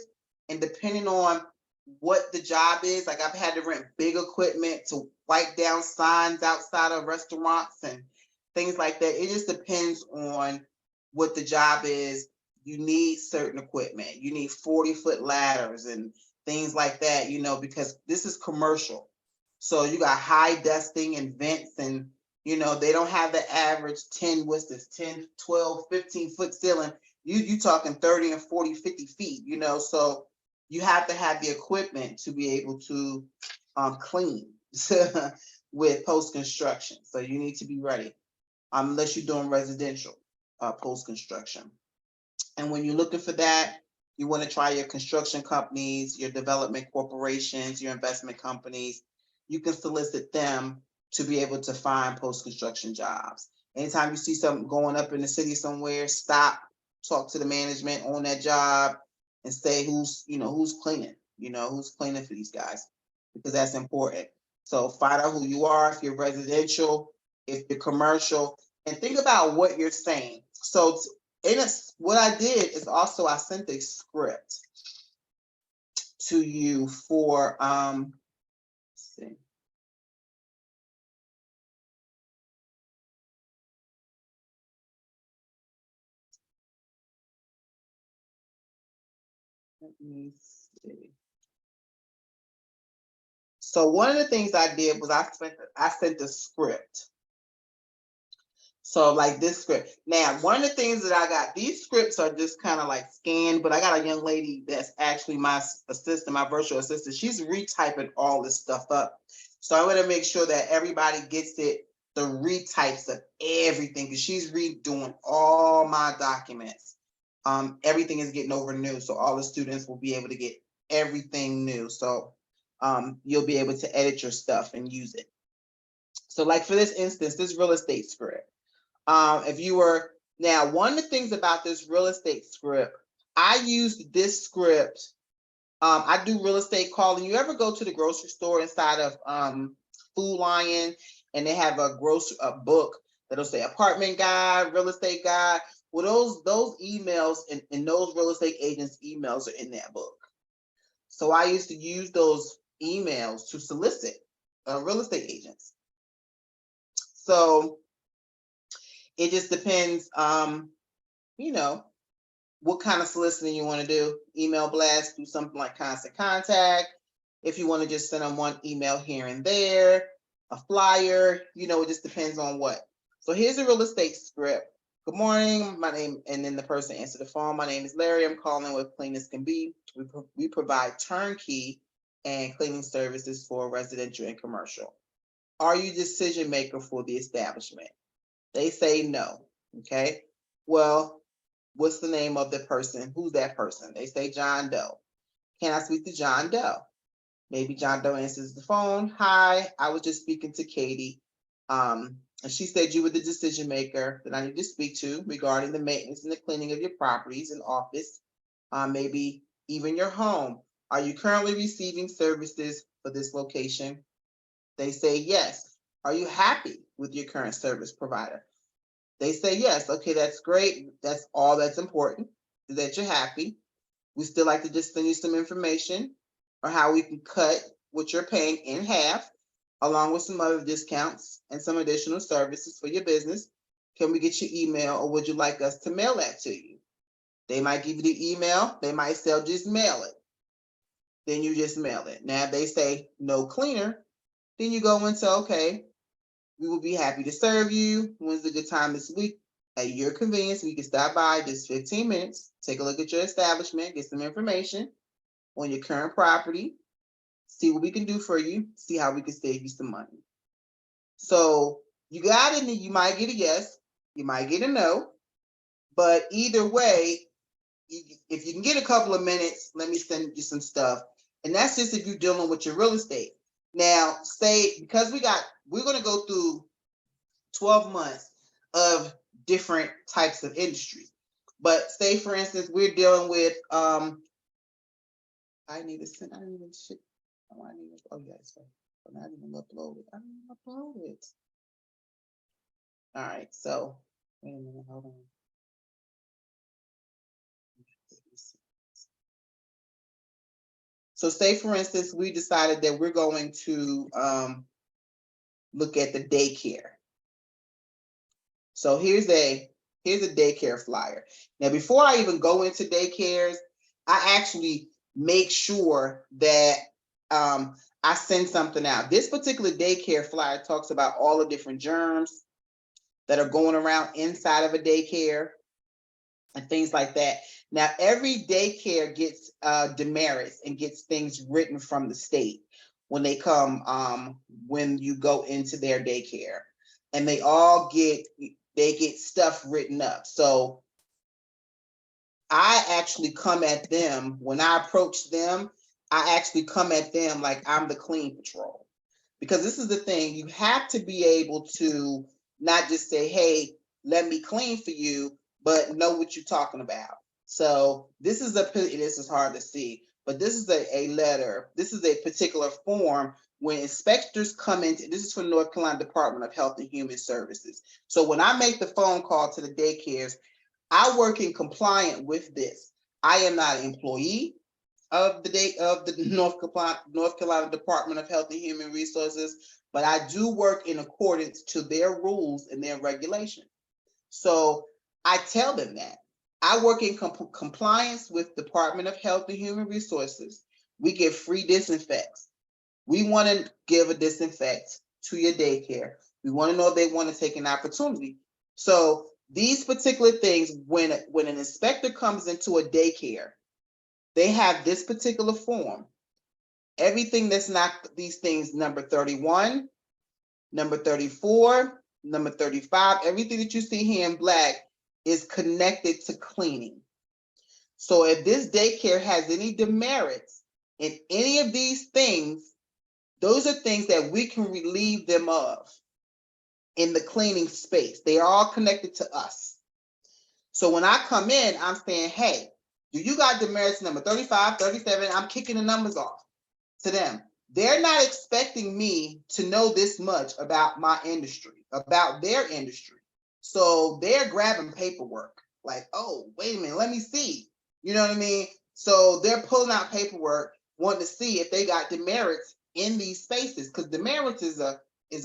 And depending on what the job is, like I've had to rent big equipment to wipe down signs outside of restaurants and things like that. It just depends on what the job is. You need certain equipment. You need 40-foot ladders and things like that, because this is commercial. So you got high dusting and vents, and they don't have the average 10, what's this, 10, 12, 15-foot ceiling. You talking 30 and 40, 50 feet, so you have to have the equipment to be able to clean with post-construction. So you need to be ready, unless you're doing residential post-construction. And when you're looking for that, you want to try your construction companies, your development corporations, your investment companies. You can solicit them to be able to find post-construction jobs. Anytime you see something going up in the city somewhere, stop, talk to the management on that job and say who's cleaning, who's cleaning for these guys, because that's important. So find out who you are, if you're residential, if you're commercial, and think about what you're saying. So what I did is also I sent a script to you for let's see. Let me see. So one of the things I did was I sent the script. So like this script. Now, one of the things that I got, these scripts are just kind of like scanned, but I got a young lady that's actually my assistant, my virtual assistant. She's retyping all this stuff up. So I'm going to make sure that everybody gets it, the retypes of everything, because she's redoing all my documents. Everything is getting over new. So all the students will be able to get everything new. So you'll be able to edit your stuff and use it. So like for this instance, this real estate script. Now, one of the things about this real estate script, I used this script. I do real estate calling. You ever go to the grocery store inside of Food Lion, and they have a book that'll say apartment guide, real estate guide? Well, those emails and those real estate agents' emails are in that book. So I used to use those emails to solicit real estate agents. So it just depends, what kind of soliciting you want to do. Email blast, do something like constant contact. If you want to just send them one email here and there, a flyer, it just depends on what. So here's a real estate script. Good morning, my name, and then the person answered the phone. My name is Larry. I'm calling with Clean as Can Be. We provide turnkey and cleaning services for residential and commercial. Are you decision maker for the establishment? They say no. Okay. Well, what's the name of the person? Who's that person? They say John Doe. Can I speak to John Doe? Maybe John Doe answers the phone. Hi, I was just speaking to Katie. And she said you were the decision maker that I need to speak to regarding the maintenance and the cleaning of your properties and office, maybe even your home. Are you currently receiving services for this location? They say yes. Are you happy with your current service provider? They say yes. Okay, that's great. That's all that's important, is that you're happy. We still like to just send you some information on how we can cut what you're paying in half, along with some other discounts and some additional services for your business. Can we get your email, or would you like us to mail that to you? They might give you the email. They might say just mail it. Then you just mail it. Now, if they say no cleaner, then you go into, okay, we will be happy to serve you. When's a good time this week? At your convenience, we can stop by just 15 minutes, take a look at your establishment, get some information on your current property, see what we can do for you, see how we can save you some money. So you got it, and you might get a yes, you might get a no, but either way, if you can get a couple of minutes, let me send you some stuff. And that's just if you're dealing with your real estate. Now, because we're going to go through 12 months of different types of industries. But say, for instance, we're dealing with, I need to send, I didn't even shit. Oh, I need to, oh, yeah, it's right. I didn't even upload it. I didn't upload it. All right, so wait a minute, hold on. So say for instance, we decided that we're going to look at the daycare. So here's a daycare flyer. Now, before I even go into daycares, I actually make sure that I send something out. This particular daycare flyer talks about all the different germs that are going around inside of a daycare and things like that. Now, every daycare gets demerits and gets things written from the state when they come, when you go into their daycare, and they get stuff written up. So I actually come at them when I approach them. I actually come at them like I'm the clean patrol, because this is the thing, you have to be able to not just say, hey, let me clean for you, but know what you're talking about. So this is hard to see, but this is a letter. This is a particular form when inspectors come into, this is from North Carolina Department of Health and Human Services. So when I make the phone call to the daycares, I work in compliant with this. I am not an employee of the North Carolina Department of Health and Human Resources, but I do work in accordance to their rules and their regulations. So I tell them that I work in compliance with Department of Health and Human Resources. We give free disinfects. We want to give a disinfect to your daycare. We want to know if they want to take an opportunity. So these particular things, when an inspector comes into a daycare, they have this particular form. Everything that's not these things, number 31, number 34, number 35, everything that you see here in black is connected to cleaning. So if this daycare has any demerits in any of these things, those are things that we can relieve them of in the cleaning space. They are all connected to us. So when I come in, I'm saying, hey, do you got demerits number 35, 37? I'm kicking the numbers off to them. They're not expecting me to know this much about my industry, about their industry. So they're grabbing paperwork like, oh, wait a minute, let me see. You know what I mean? So they're pulling out paperwork, wanting to see if they got demerits in these spaces, because demerits is a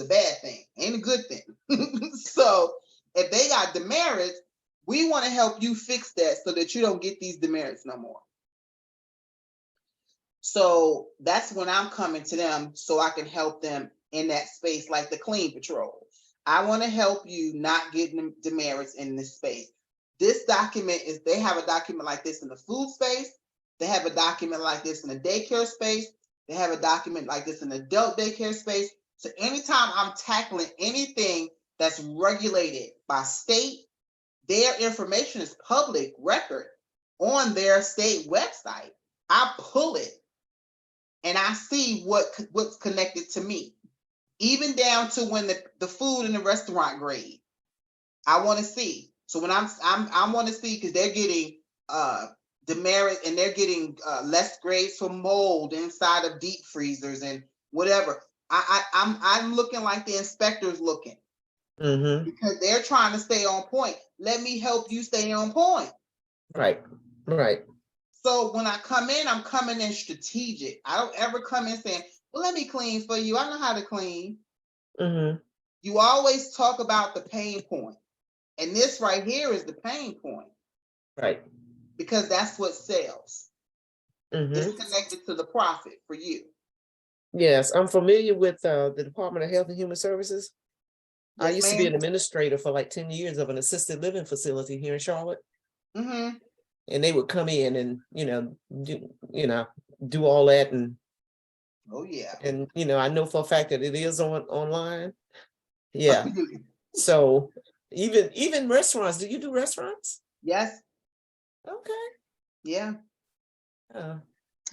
bad thing, ain't a good thing. So if they got demerits, we want to help you fix that so that you don't get these demerits no more. So that's when I'm coming to them so I can help them in that space, like the clean patrol. I want to help you not get demerits in this space. This document is, they have a document like this in the food space. They have a document like this in the daycare space. They have a document like this in the adult daycare space. So anytime I'm tackling anything that's regulated by state, their information is public record on their state website. I pull it and I see what's connected to me, even down to when the food in the restaurant grade. I want to see. So when I want to see, because they're getting demerit and they're getting less grades for mold inside of deep freezers and whatever. I'm looking like the inspector's looking. Mm-hmm. Because they're trying to stay on point. Let me help you stay on point. Right. So when I come in, I'm coming in strategic. I don't ever come in saying, well, let me clean for you. I know how to clean. Mm-hmm. You always talk about the pain point. And this right here is the pain point. Right. Because that's what sells. Mm-hmm. It's connected to the profit for you. Yes, I'm familiar with the Department of Health and Human Services. Yes, I used to be an administrator for like 10 years of an assisted living facility here in Charlotte. Mm-hmm. And they would come in and, do all that. And oh, yeah. And, I know for a fact that it is online. Yeah. So even restaurants, do you do restaurants? Yes. Okay. Yeah.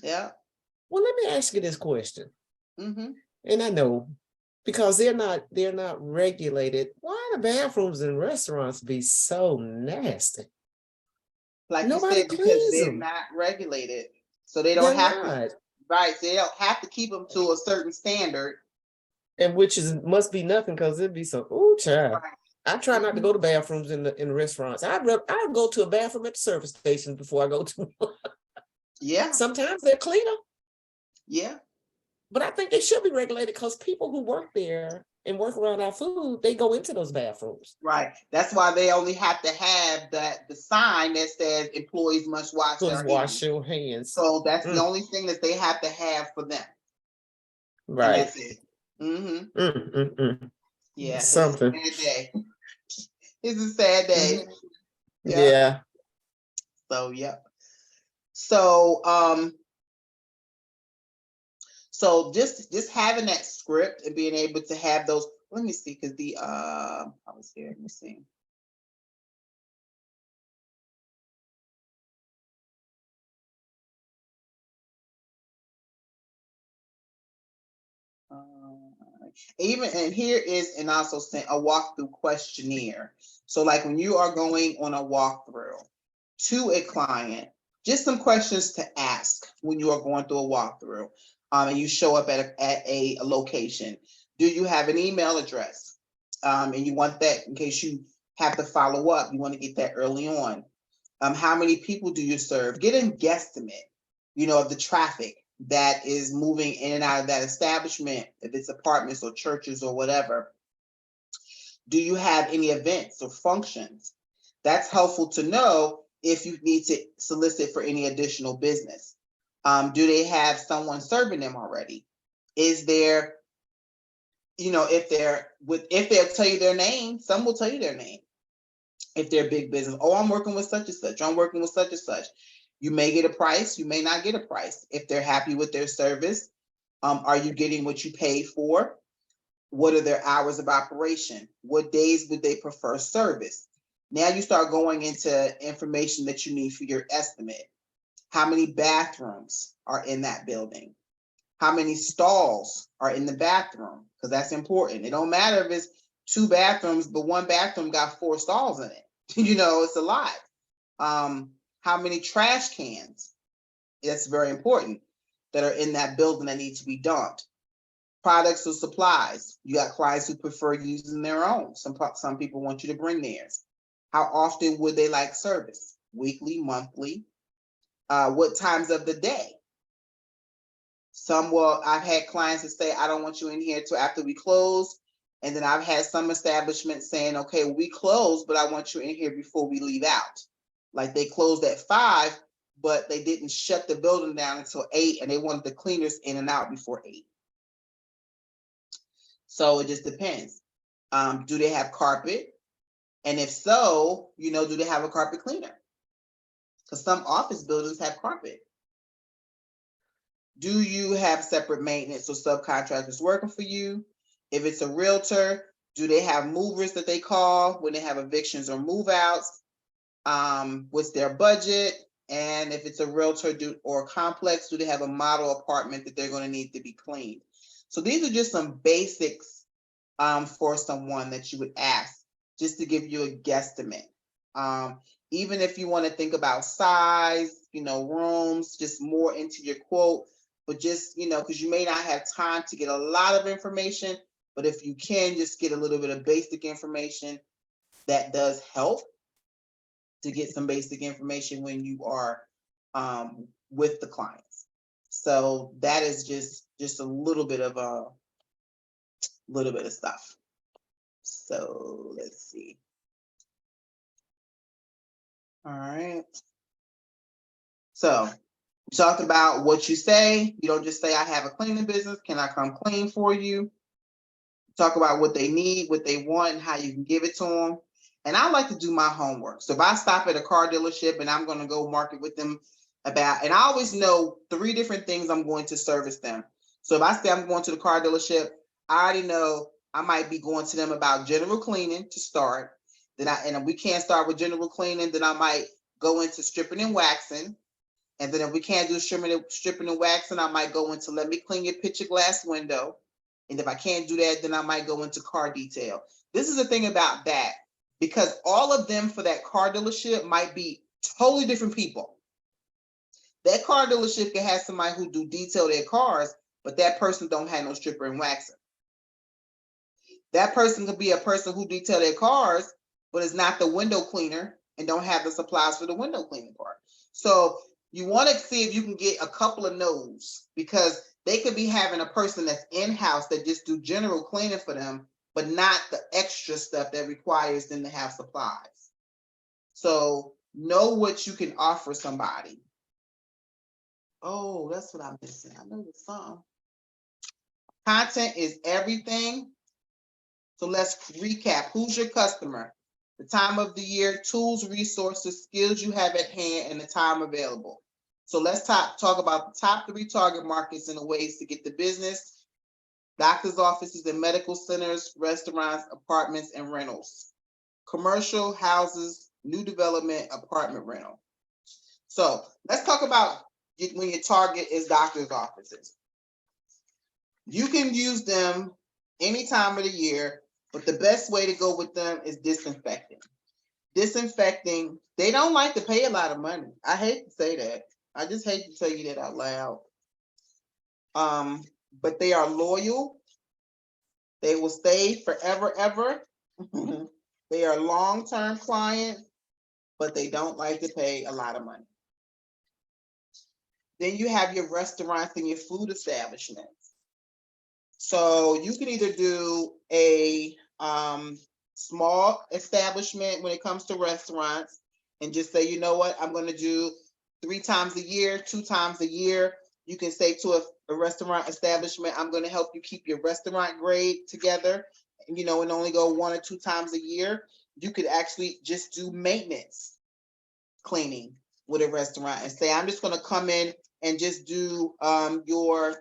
Yeah. Well, let me ask you this question. Mm-hmm. And I know, because they're not regulated, why the bathrooms in restaurants be so nasty? Like nobody you said, because they're not regulated, so they don't to. Right, so they don't have to keep them to a certain standard. And which must be nothing, because it'd be so, child. Right. I try not to go to bathrooms in the restaurants. I'd go to a bathroom at the service station before I go to. Yeah, Sometimes they're cleaner, yeah, but I think they should be regulated because people who work there and work around our food, they go into those bathrooms. right. That's why they only have to have the sign that says employees must wash Please their wash hands. your hands. So that's the Mm, only thing that they have to have for them, and right. that's it. Mm-hmm. Yeah, it's a Something. sad day. It's a sad day. Yeah. Yeah. So yep. So so just having that script and being able to have those. Let me see, because I was here. Let me see. Even and here is and also sent a walkthrough questionnaire. So like when you are going on a walkthrough to a client, just some questions to ask when you are going through a walkthrough, and you show up at a location. Do you have an email address? And you want that in case you have to follow up. You want to get that early on. How many people do you serve? Get a guesstimate, of the traffic that is moving in and out of that establishment, if it's apartments or churches or whatever. Do you have any events or functions? That's helpful to know if you need to solicit for any additional business. Do they have someone serving them already? Is there, if they'll tell you their name, some will tell you their name. If they're big business, oh, I'm working with such and such, I'm working with such and such. You may get a price, you may not get a price. If they're happy with their service, are you getting what you paid for? What are their hours of operation? What days would they prefer service? Now you start going into information that you need for your estimate. How many bathrooms are in that building? How many stalls are in the bathroom? Because that's important. It don't matter if it's 2 bathrooms, but 1 bathroom got 4 stalls in it. It's a lot. How many trash cans? That's very important, that are in that building that need to be dumped. Products or supplies. You got clients who prefer using their own. Some people want you to bring theirs. How often would they like service? Weekly, monthly? What times of the day? I've had clients that say, I don't want you in here till after we close. And then I've had some establishments saying, okay, we close, but I want you in here before we leave out. Like they closed at 5, but they didn't shut the building down until 8, and they wanted the cleaners in and out before 8. So it just depends. Do they have carpet? And if so, do they have a carpet cleaner? Because some office buildings have carpet. Do you have separate maintenance or subcontractors working for you? If it's a realtor, do they have movers that they call when they have evictions or move outs? What's their budget? And if it's a realtor or a complex, do they have a model apartment that they're going to need to be cleaned? So these are just some basics for someone that you would ask, just to give you a guesstimate. Even if you want to think about size, rooms, just more into your quote, but just, because you may not have time to get a lot of information, but if you can just get a little bit of basic information, that does help to get some basic information when you are with the clients. So that is just a little bit of stuff. So let's see. All right. So we talked about what you say. You don't just say, I have a cleaning business. Can I come clean for you? Talk about what they need, what they want, and how you can give it to them. And I like to do my homework. So if I stop at a car dealership and I'm going to go market with them and I always know 3 different things I'm going to service them. So if I say I'm going to the car dealership, I already know I might be going to them about general cleaning to start. And if we can't start with general cleaning, then I might go into stripping and waxing. And then if we can't do stripping and waxing, I might go into let me clean your picture glass window. And if I can't do that, then I might go into car detail. This is the thing about that, because all of them for that car dealership might be totally different people. That car dealership can have somebody who do detail their cars, but that person don't have no stripper and waxer. That person could be a person who detail their cars, but is not the window cleaner and don't have the supplies for the window cleaning part. So you want to see if you can get a couple of no's, because they could be having a person that's in-house that just do general cleaning for them, but not the extra stuff that requires them to have supplies. So know what you can offer somebody. Oh, that's what I'm missing. I know the song. Content is everything. So let's recap. Who's your customer? The time of the year, tools, resources, skills you have at hand, and the time available. So let's talk about the top 3 target markets and the ways to get the business: doctor's offices and medical centers, restaurants, apartments, and rentals. Commercial, houses, new development, apartment rental. So let's talk about when your target is doctor's offices. You can use them any time of the year, but the best way to go with them is disinfecting. Disinfecting, they don't like to pay a lot of money. I hate to say that. I just hate to tell you that out loud. But they are loyal. They will stay forever, ever. They are long-term clients, but they don't like to pay a lot of money. Then you have your restaurants and your food establishments. So you can either do a small establishment when it comes to restaurants and just say, you know what, I'm going to do 3 times a year, 2 times a year. You can say to a restaurant establishment, I'm going to help you keep your restaurant grade together, and only go 1 or 2 times a year. You could actually just do maintenance cleaning with a restaurant and say, I'm just going to come in and just do your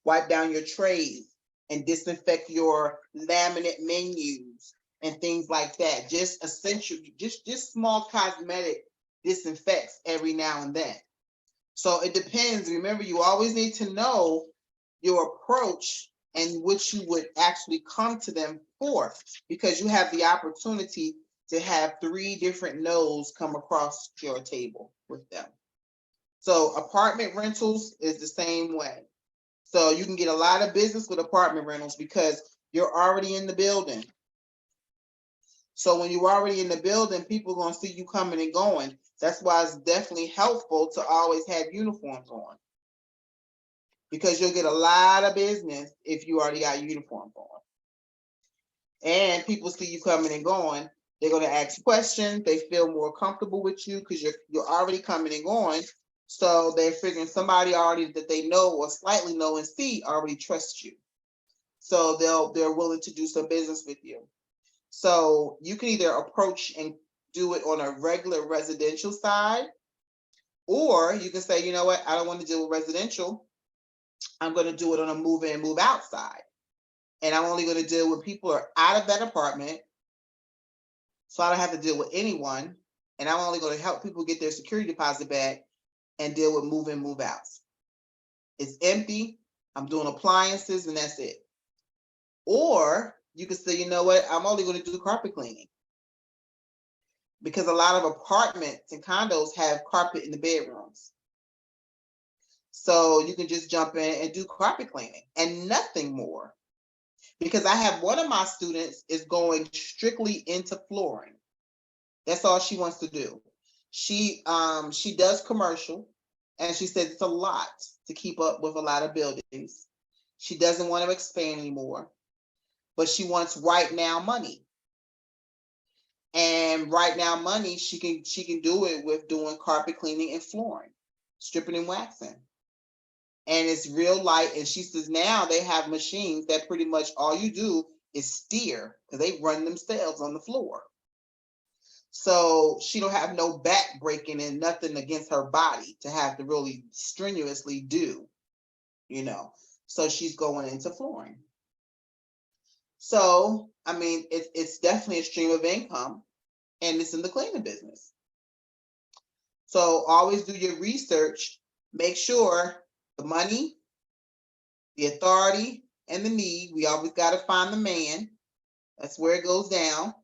wipe down your trays and disinfect your laminate menus and things like that. Just essential, just small cosmetic disinfects every now and then. So it depends. Remember, you always need to know your approach and what you would actually come to them for, because you have the opportunity to have 3 different no's come across your table with them. So apartment rentals is the same way. So you can get a lot of business with apartment rentals because you're already in the building. So when you're already in the building, people are going to see you coming and going. That's why it's definitely helpful to always have uniforms on, because you'll get a lot of business if you already got uniforms on. And people see you coming and going. They're going to ask questions. They feel more comfortable with you because you're already coming and going. So they're figuring somebody already that they know or slightly know and see already trusts you. So they're willing to do some business with you. So you can either approach and do it on a regular residential side, or you can say, you know what, I don't want to deal with residential. I'm going to do it on a move in, move out side. And I'm only going to deal with people who are out of that apartment. So I don't have to deal with anyone. And I'm only going to help people get their security deposit back and deal with move in, move outs. It's empty. I'm doing appliances and that's it. Or you can say, you know what, I'm only going to do carpet cleaning. Because a lot of apartments and condos have carpet in the bedrooms. So you can just jump in and do carpet cleaning and nothing more. Because I have one of my students is going strictly into flooring. That's all she wants to do. She does commercial, and she says it's a lot to keep up with a lot of buildings. She doesn't want to expand anymore, but she wants right now money. And right now money, she can do it with doing carpet cleaning and flooring, stripping and waxing. And it's real light. And she says now they have machines that pretty much all you do is steer, because they run themselves on the floor. So she don't have no back breaking and nothing against her body to have to really strenuously do, So she's going into flooring. So, I mean, it's definitely a stream of income, and it's in the cleaning business. So always do your research. Make sure the money, the authority, and the need. We always got to find the man. That's where it goes down.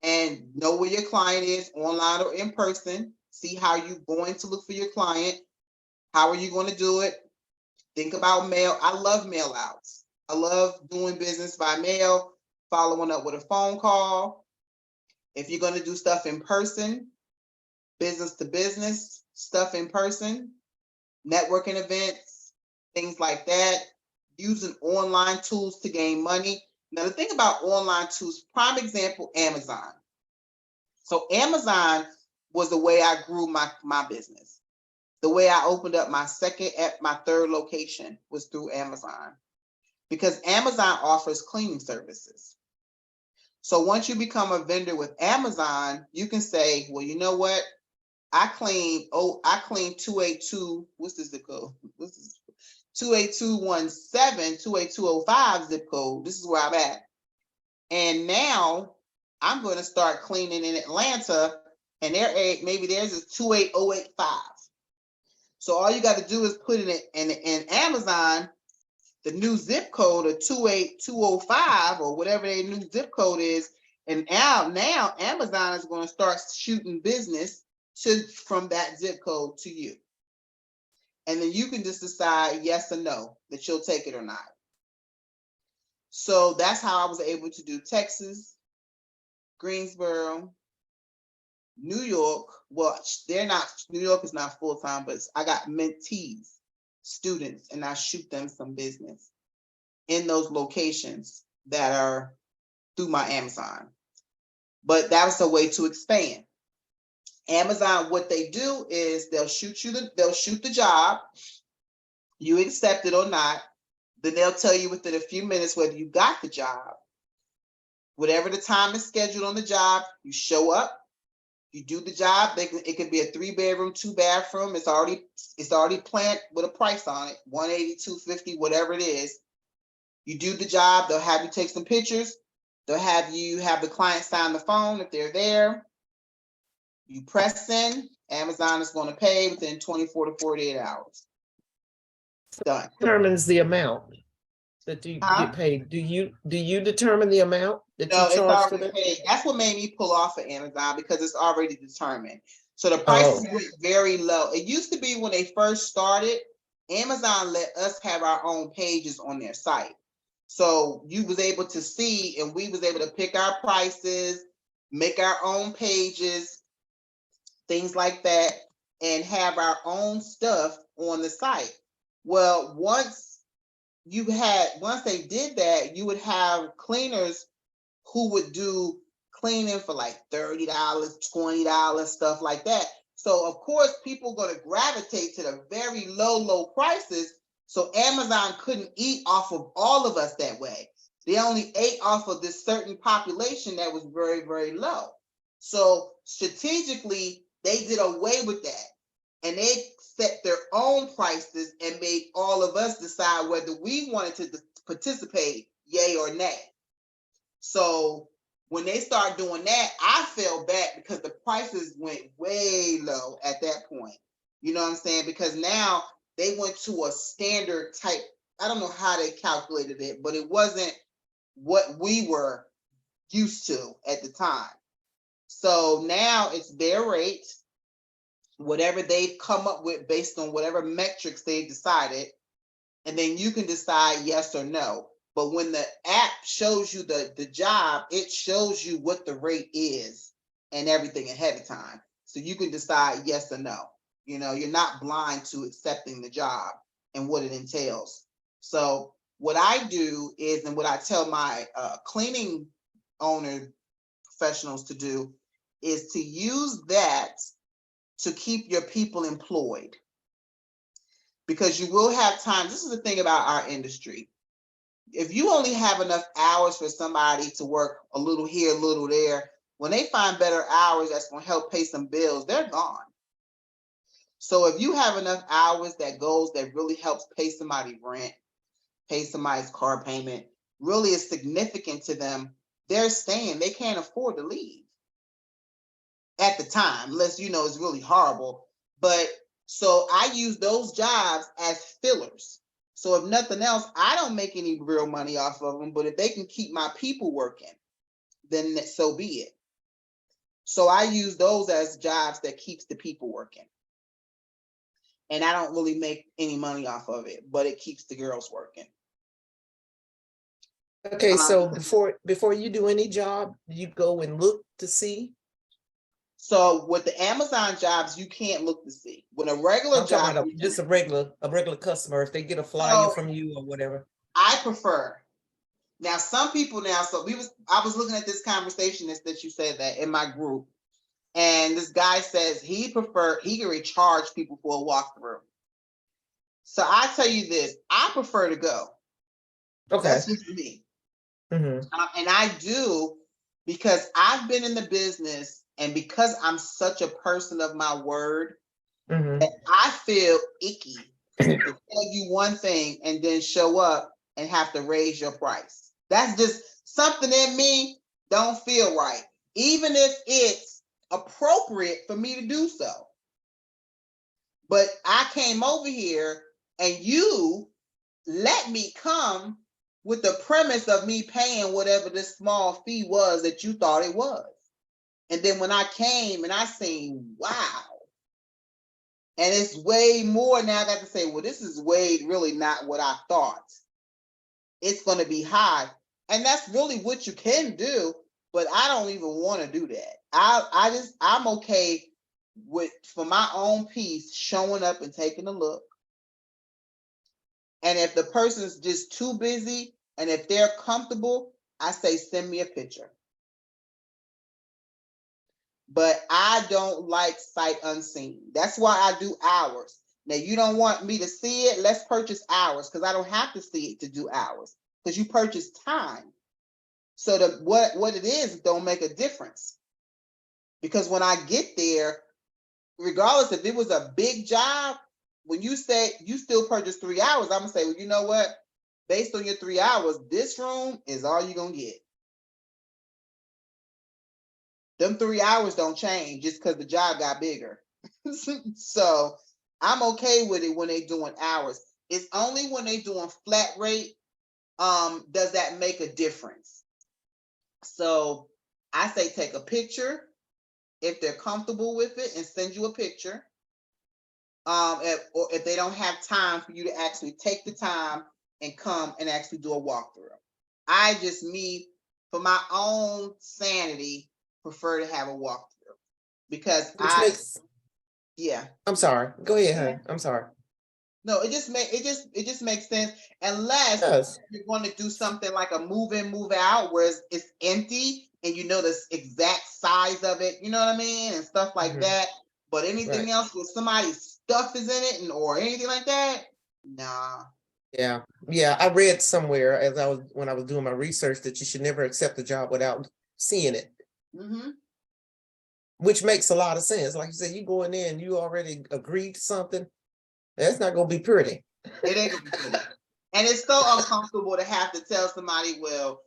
And know where your client is, online or in person. See how you're going to look for your client. How are you going to do it? Think about mail. I love mail outs. I love doing business by mail, following up with a phone call. If you're going to do stuff in person, business to business, stuff in person, networking events, things like that, using online tools to gain money. Now, the thing about online tools, prime example, Amazon. So Amazon was the way I grew my business. The way I opened up my third location was through Amazon, because Amazon offers cleaning services. So once you become a vendor with Amazon, you can say, well, you know what? I clean 282, what's the zip code? 28217, 28205 zip code. This is where I'm at. And now I'm going to start cleaning in Atlanta, and maybe theirs is 28085. So all you got to do is put in Amazon the new zip code of 28205 or whatever their new zip code is, and now Amazon is going to start shooting business from that zip code to you. And then you can just decide yes or no that you'll take it or not. So that's how I was able to do Texas, Greensboro, New York. Well, New York is not full-time, but I got mentees, students, and I shoot them some business in those locations that are through my Amazon. But that was a way to expand. Amazon, what they do is they'll shoot the job, you accept it or not, then they'll tell you within a few minutes whether you got the job. Whatever the time is scheduled on the job, you show up, you do the job. It could be a 3-bedroom, 2-bathroom. It's already planned with a price on it, 180, 250, whatever it is. You do the job, they'll have you take some pictures. They'll have you have the client sign the phone if they're there. You press send, Amazon is going to pay within 24 to 48 hours. Done. Determines the amount that you get paid. Do you determine the amount that you charge for that? Paid. That's what made me pull off of Amazon, because it's already determined. So the prices went very low. It used to be when they first started, Amazon let us have our own pages on their site. So you was able to see, and we was able to pick our prices, make our own pages, things like that, and have our own stuff on the site. Well, once they did that, you would have cleaners who would do cleaning for like $30, $20, stuff like that. So of course, people are going to gravitate to the very low prices. So Amazon couldn't eat off of all of us that way. They only ate off of this certain population that was very, very low. So strategically, they did away with that, and they set their own prices and made all of us decide whether we wanted to participate, yay or nay. So when they started doing that, I fell back because the prices went way low at that point. You know what I'm saying? Because now they went to a standard type. I don't know how they calculated it, but it wasn't what we were used to at the time. So now it's their rate, whatever they've come up with based on whatever metrics they've decided, and then you can decide yes or no. But when the app shows you the job, it shows you what the rate is and everything ahead of time. So you can decide yes or no. You know, you're not blind to accepting the job and what it entails. So what I do is, and what I tell my cleaning owner professionals to do, is to use that to keep your people employed. Because you will have times, this is the thing about our industry. If you only have enough hours for somebody to work a little here, a little there, when they find better hours that's going to help pay some bills, they're gone. So if you have enough hours that really helps pay somebody rent, pay somebody's car payment, really is significant to them, they're staying. They can't afford to leave at the time, unless it's really horrible. But so I use those jobs as fillers. So if nothing else, I don't make any real money off of them, but if they can keep my people working, then so be it. So I use those as jobs that keeps the people working. And I don't really make any money off of it, but it keeps the girls working. Okay, so Um, before you do any job, you go and look to see. So with the Amazon jobs, you can't look to see. When a regular I'm talking job, about you can. just a regular customer, if they get a flyer So from you or whatever. I prefer. Now, some people now, so I was looking at this conversation that you said that in my group, and this guy says he can recharge people for a walkthrough. So I tell you this, I prefer to go. Okay. That's just me. Mm-hmm. And I do because I've been in the business, and because I'm such a person of my word, Mm-hmm. that I feel icky to tell you one thing and then show up and have to raise your price. That's just something in me don't feel right, even if it's appropriate for me to do so. But I came over here and you let me come with the premise of me paying whatever this small fee was that you thought it was. And then when I came and I seen, wow, and it's way more now, I got to say, well, this is way really not what I thought. It's going to be high. And that's really what you can do, but I don't even want to do that. I'm okay with, for my own piece, showing up and taking a look. And if the person's just too busy and if they're comfortable, I say, send me a picture. But I don't like sight unseen. That's why I do hours. Now, you don't want me to see it, let's purchase hours, because I don't have to see it to do hours, because you purchase time. So what it is don't make a difference. Because when I get there, regardless if it was a big job, when you say you still purchase 3 hours, I'm gonna say, well, you know what? Based on your 3 hours, this room is all you're gonna get. Them 3 hours don't change just because the job got bigger. So I'm okay with it when they doing hours. It's only when they doing flat rate, does that make a difference. So I say take a picture if they're comfortable with it and send you a picture. Or if they don't have time for you to actually take the time and come and actually do a walkthrough. I just, me, for my own sanity, prefer to have a walkthrough because Which makes, yeah. I'm sorry. Go ahead, honey. I'm sorry. No, it just makes sense unless Yes. you're going to do something like a move in, move out, where it's empty and you know the exact size of it, you know what I mean, and stuff like Mm-hmm. that. But anything Right. else where somebody's stuff is in it and or anything like that, nah. Yeah. Yeah. I read somewhere when I was doing my research that you should never accept a job without seeing it. Mm-hmm. Which makes a lot of sense. Like you said, you go in there and you already agreed to something. That's not gonna be pretty. It ain't gonna be pretty. And it's so uncomfortable to have to tell somebody, well,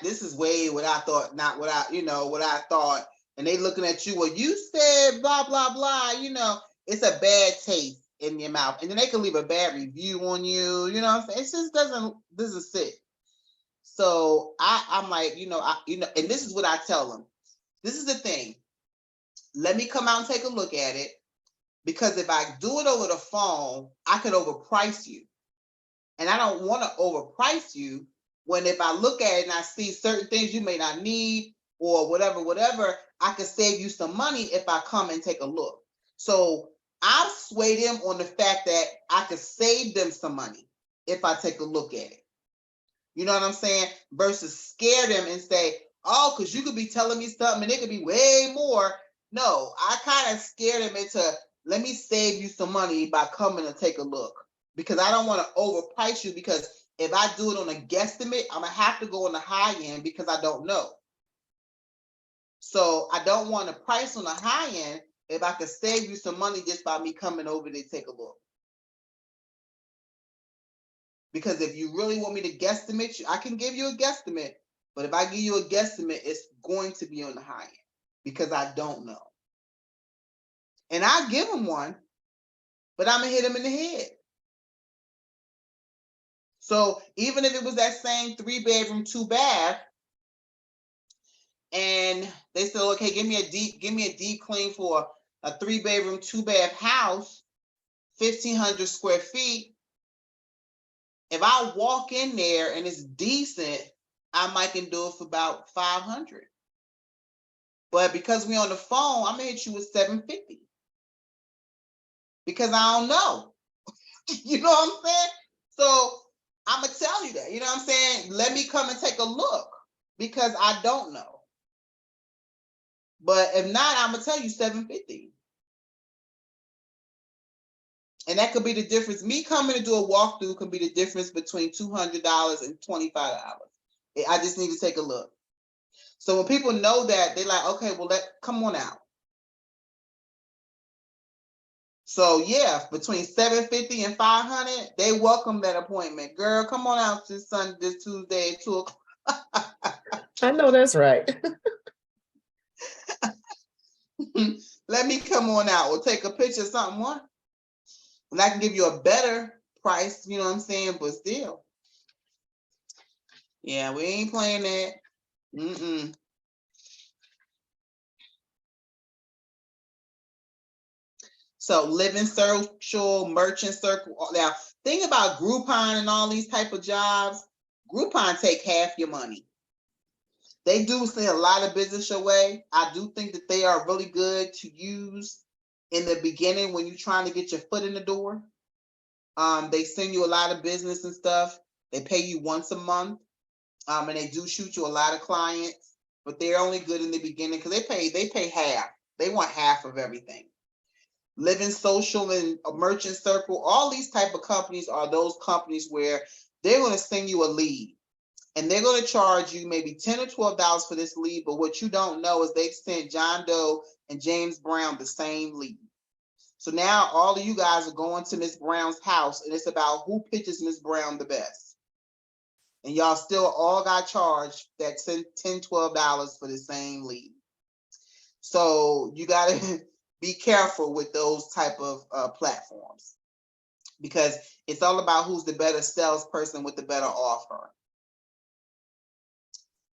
this is way what I thought, not what what I thought. And they looking at you, well, you said blah, blah, blah, it's a bad taste in your mouth. And then they can leave a bad review on you, you know what I'm saying? It just doesn't sit. So I'm like, and this is what I tell them. This is the thing. Let me come out and take a look at it. Because if I do it over the phone, I could overprice you. And I don't want to overprice you when if I look at it and I see certain things you may not need or whatever, I could save you some money if I come and take a look. So I'll sway them on the fact that I could save them some money if I take a look at it. You know what I'm saying? Versus scare them and say, oh, because you could be telling me something and it could be way more. No, I kind of scare them into, let me save you some money by coming and take a look. Because I don't want to overprice you, because if I do it on a guesstimate, I'm going to have to go on the high end because I don't know. So I don't want to price on the high end if I could save you some money just by me coming over to take a look. Because if you really want me to guesstimate you, I can give you a guesstimate. But if I give you a guesstimate, it's going to be on the high end because I don't know. And I give them one, but I'm going to hit them in the head. So even if it was that same 3-bedroom, 2-bath, and they said, okay, give me a deep clean for a 3-bedroom, 2-bath house, 1,500 square feet. If I walk in there and it's decent, I might can do it for about 500. But because we on the phone, I'm gonna hit you with 750. Because I don't know. You know what I'm saying? So I'm gonna tell you that. You know what I'm saying? Let me come and take a look because I don't know. But if not, I'm gonna tell you 750. And that could be the difference. Me coming to do a walkthrough can be the difference between $200 and $25. I just need to take a look. So when people know that, they're like, okay, well, come on out. So yeah, between 750 and 500, they welcome that appointment. Girl, come on out this Sunday, this Tuesday at 2 o'clock. I know that's right. Let me come on out. We'll take a picture of something more. And I can give you a better price, you know what I'm saying? But still. Yeah, we ain't playing that. Mm-mm. So Living Social, Merchant Circle. Now, think about Groupon and all these type of jobs. Groupon take half your money. They do send a lot of business your way. I do think that they are really good to use in the beginning when you're trying to get your foot in the door. They send you a lot of business and stuff. They pay you once a month. And they do shoot you a lot of clients, but they're only good in the beginning because they pay half. They want half of everything. Living Social and Merchant Circle, all these type of companies are those companies where they're going to send you a lead. And they're going to charge you maybe $10 or $12 for this lead. But what you don't know is they sent John Doe and James Brown the same lead. So now all of you guys are going to Miss Brown's house, and it's about who pitches Miss Brown the best. And y'all still all got charged that $10, $12 for the same lead. So you got to be careful with those type of platforms because it's all about who's the better salesperson with the better offer.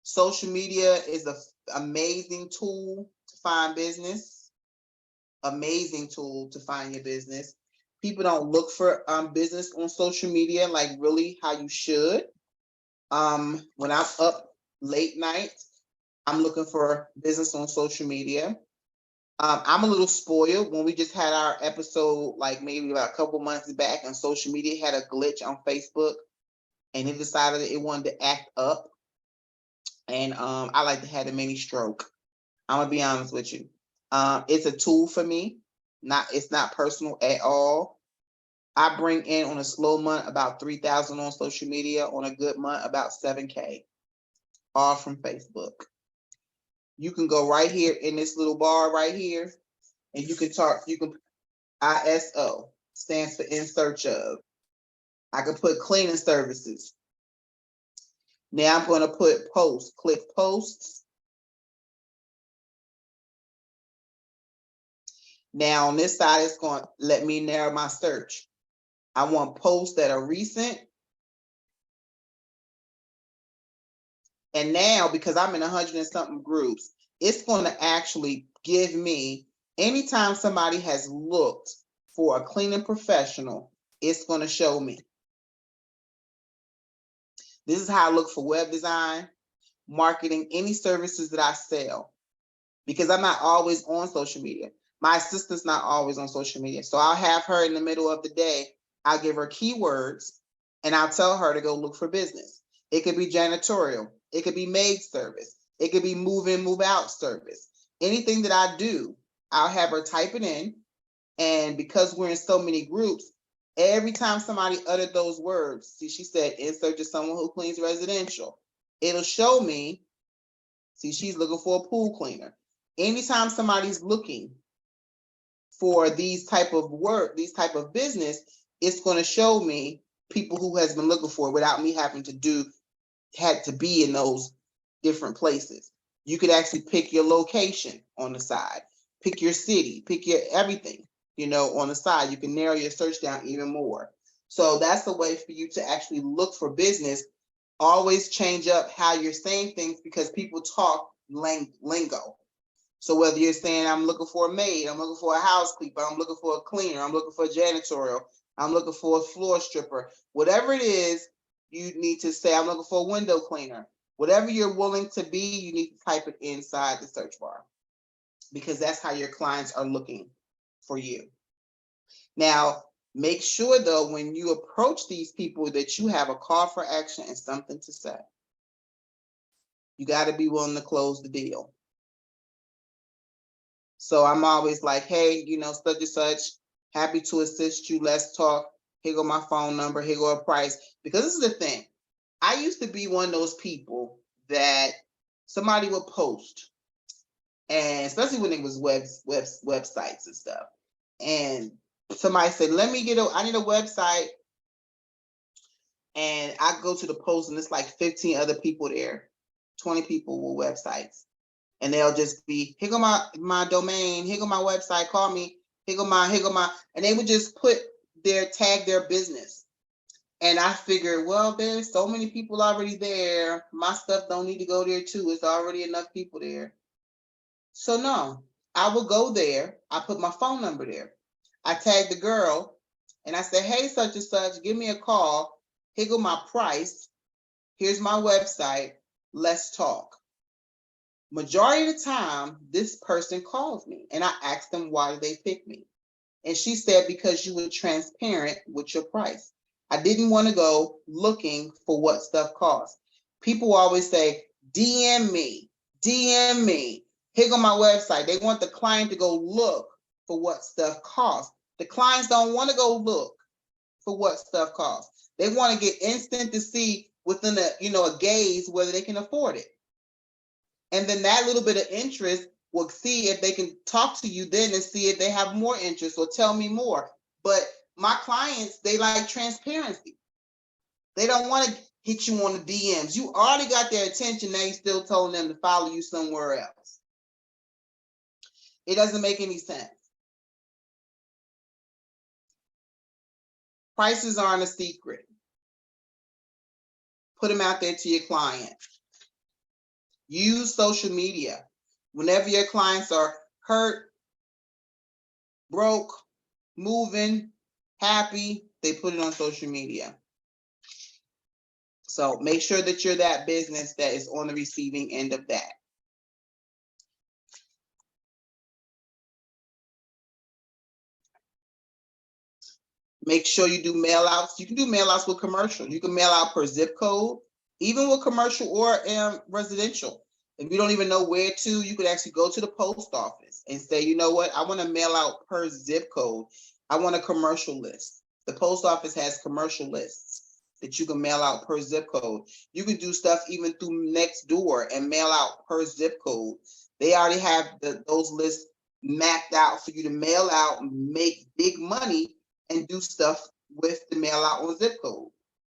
Social media is an amazing tool to find business. Amazing tool to find your business. People don't look for business on social media like really how you should. When I'm up late night, I'm looking for business on social media. I'm a little spoiled when we just had our episode, like maybe about a couple months back, and social media had a glitch on Facebook, and it decided that it wanted to act up. And I like to have a mini stroke. I'm gonna be honest with you. It's a tool for me. It's not personal at all. I bring in on a slow month about 3,000 on social media. On a good month, about 7K, all from Facebook. You can go right here in this little bar right here, and you can ISO stands for in search of. I can put cleaning services. Now I'm going to put posts. Click posts. Now on this side, it's going to let me narrow my search. I want posts that are recent. And now, because I'm in 100 and something groups, it's going to actually give me, anytime somebody has looked for a cleaning professional, it's going to show me. This is how I look for web design, marketing, any services that I sell, because I'm not always on social media. My assistant's not always on social media. So I'll have her in the middle of the day. I'll give her keywords and I'll tell her to go look for business. It could be janitorial. It could be maid service. It could be move in, move out service. Anything that I do, I'll have her type it in. And because we're in so many groups, every time somebody uttered those words, see, she said, in search of someone who cleans residential, it'll show me, see, she's looking for a pool cleaner. Anytime somebody's looking for these type of work, these type of business, it's going to show me people who has been looking for it without me having to had to be in those different places. You could actually pick your location on the side, pick your city, pick your everything, on the side. You can narrow your search down even more. So that's the way for you to actually look for business. Always change up how you're saying things because people talk lingo. So whether you're saying I'm looking for a maid, I'm looking for a housekeeper, I'm looking for a cleaner, I'm looking for a janitorial, I'm looking for a floor stripper, whatever it is, you need to say I'm looking for a window cleaner. Whatever you're willing to be, you need to type it inside the search bar, because that's how your clients are looking for you. Now, make sure though, when you approach these people, that you have a call for action and something to say. You got to be willing to close the deal. So I'm always like, hey, such and such, happy to assist you. Let's talk. Here go my phone number. Here go a price. Because this is the thing. I used to be one of those people that somebody would post, and especially when it was websites and stuff. And somebody said, I need a website. And I go to the post and it's like 15 other people there, 20 people with websites. And they'll just be, here go my domain, here go my website, call me, here go my, and they would just tag their business. And I figured, well, there's so many people already there. My stuff don't need to go there too. It's already enough people there. So no, I will go there. I put my phone number there. I tag the girl and I say, hey, such and such, give me a call. Here go my price. Here's my website. Let's talk. Majority of the time, this person calls me and I ask them why they picked me. And she said, because you were transparent with your price. I didn't want to go looking for what stuff costs. People always say, DM me. Here go my website. They want the client to go look for what stuff costs. The clients don't want to go look for what stuff costs. They want to get instant to see within a gaze whether they can afford it. And then that little bit of interest will see if they can talk to you then and see if they have more interest or tell me more. But my clients, they like transparency. They don't want to hit you on the DMs. You already got their attention. Now you're still telling them to follow you somewhere else. It doesn't make any sense. Prices aren't a secret. Put them out there to your client. Use social media. Whenever your clients are hurt, broke, moving, happy, they put it on social media. So make sure that you're that business that is on the receiving end of that. Make sure you do mail outs. You can do mail outs with commercial. You can mail out per zip code, even with commercial or residential. If you don't even know where to, you could actually go to the post office and say, you know what, I want to mail out per zip code. I want a commercial list. The post office has commercial lists that you can mail out per zip code. You can do stuff even through Nextdoor and mail out per zip code. They already have those lists mapped out for you to mail out and make big money and do stuff with the mail out on zip code.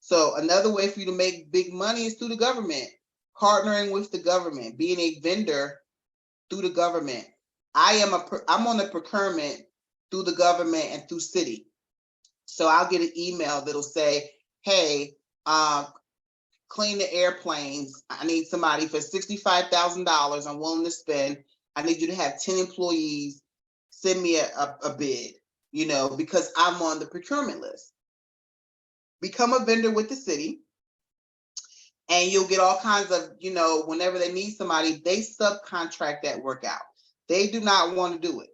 So another way for you to make big money is through the government, partnering with the government, being a vendor through the government. I'm on the procurement through the government and through city. So I'll get an email that'll say, hey, clean the airplanes. I need somebody for $65,000 I'm willing to spend. I need you to have 10 employees. Send me a bid, because I'm on the procurement list. Become a vendor with the city and you'll get all kinds of, whenever they need somebody, they subcontract that work out. They do not want to do it.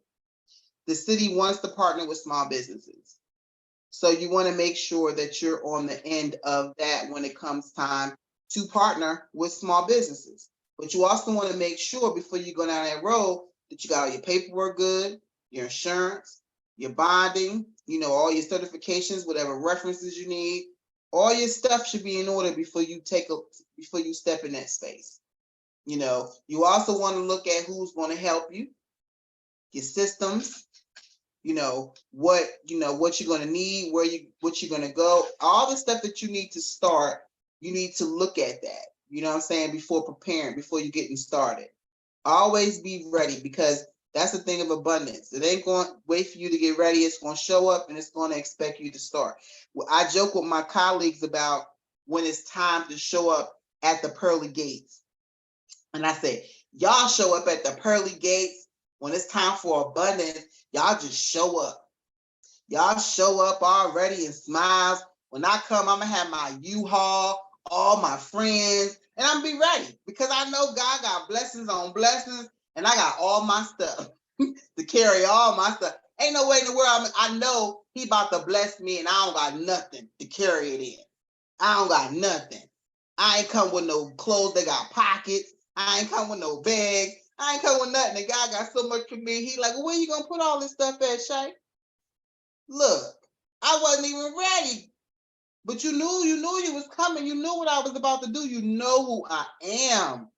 The city wants to partner with small businesses. So you want to make sure that you're on the end of that when it comes time to partner with small businesses. But you also want to make sure before you go down that road that you got all your paperwork good, your insurance, your bonding, all your certifications, whatever references you need. All your stuff should be in order before you step in that space. You also want to look at who's going to help you, your systems, what you're going to need, what you're going to go, all the stuff that you need to start, you need to look at that, before preparing, before you're getting started. Always be ready, because that's the thing of abundance. It ain't going to wait for you to get ready. It's going to show up and it's going to expect you to start. Well, I joke with my colleagues about when it's time to show up at the pearly gates. And I say, y'all show up at the pearly gates when it's time for abundance. Y'all just show up. Y'all show up already in smiles. When I come, I'm going to have my U-Haul, all my friends. And I'm be ready because I know God got blessings on blessings, and I got all my stuff to carry all my stuff. Ain't no way in the world I know He about to bless me, and I don't got nothing to carry it in. I don't got nothing. I ain't come with no clothes that got pockets. I ain't come with no bag. I ain't come with nothing. The guy got so much for me. He like, well, where you gonna put all this stuff at, Shay? Look, I wasn't even ready. But you knew you was coming. You knew what I was about to do. You know who I am.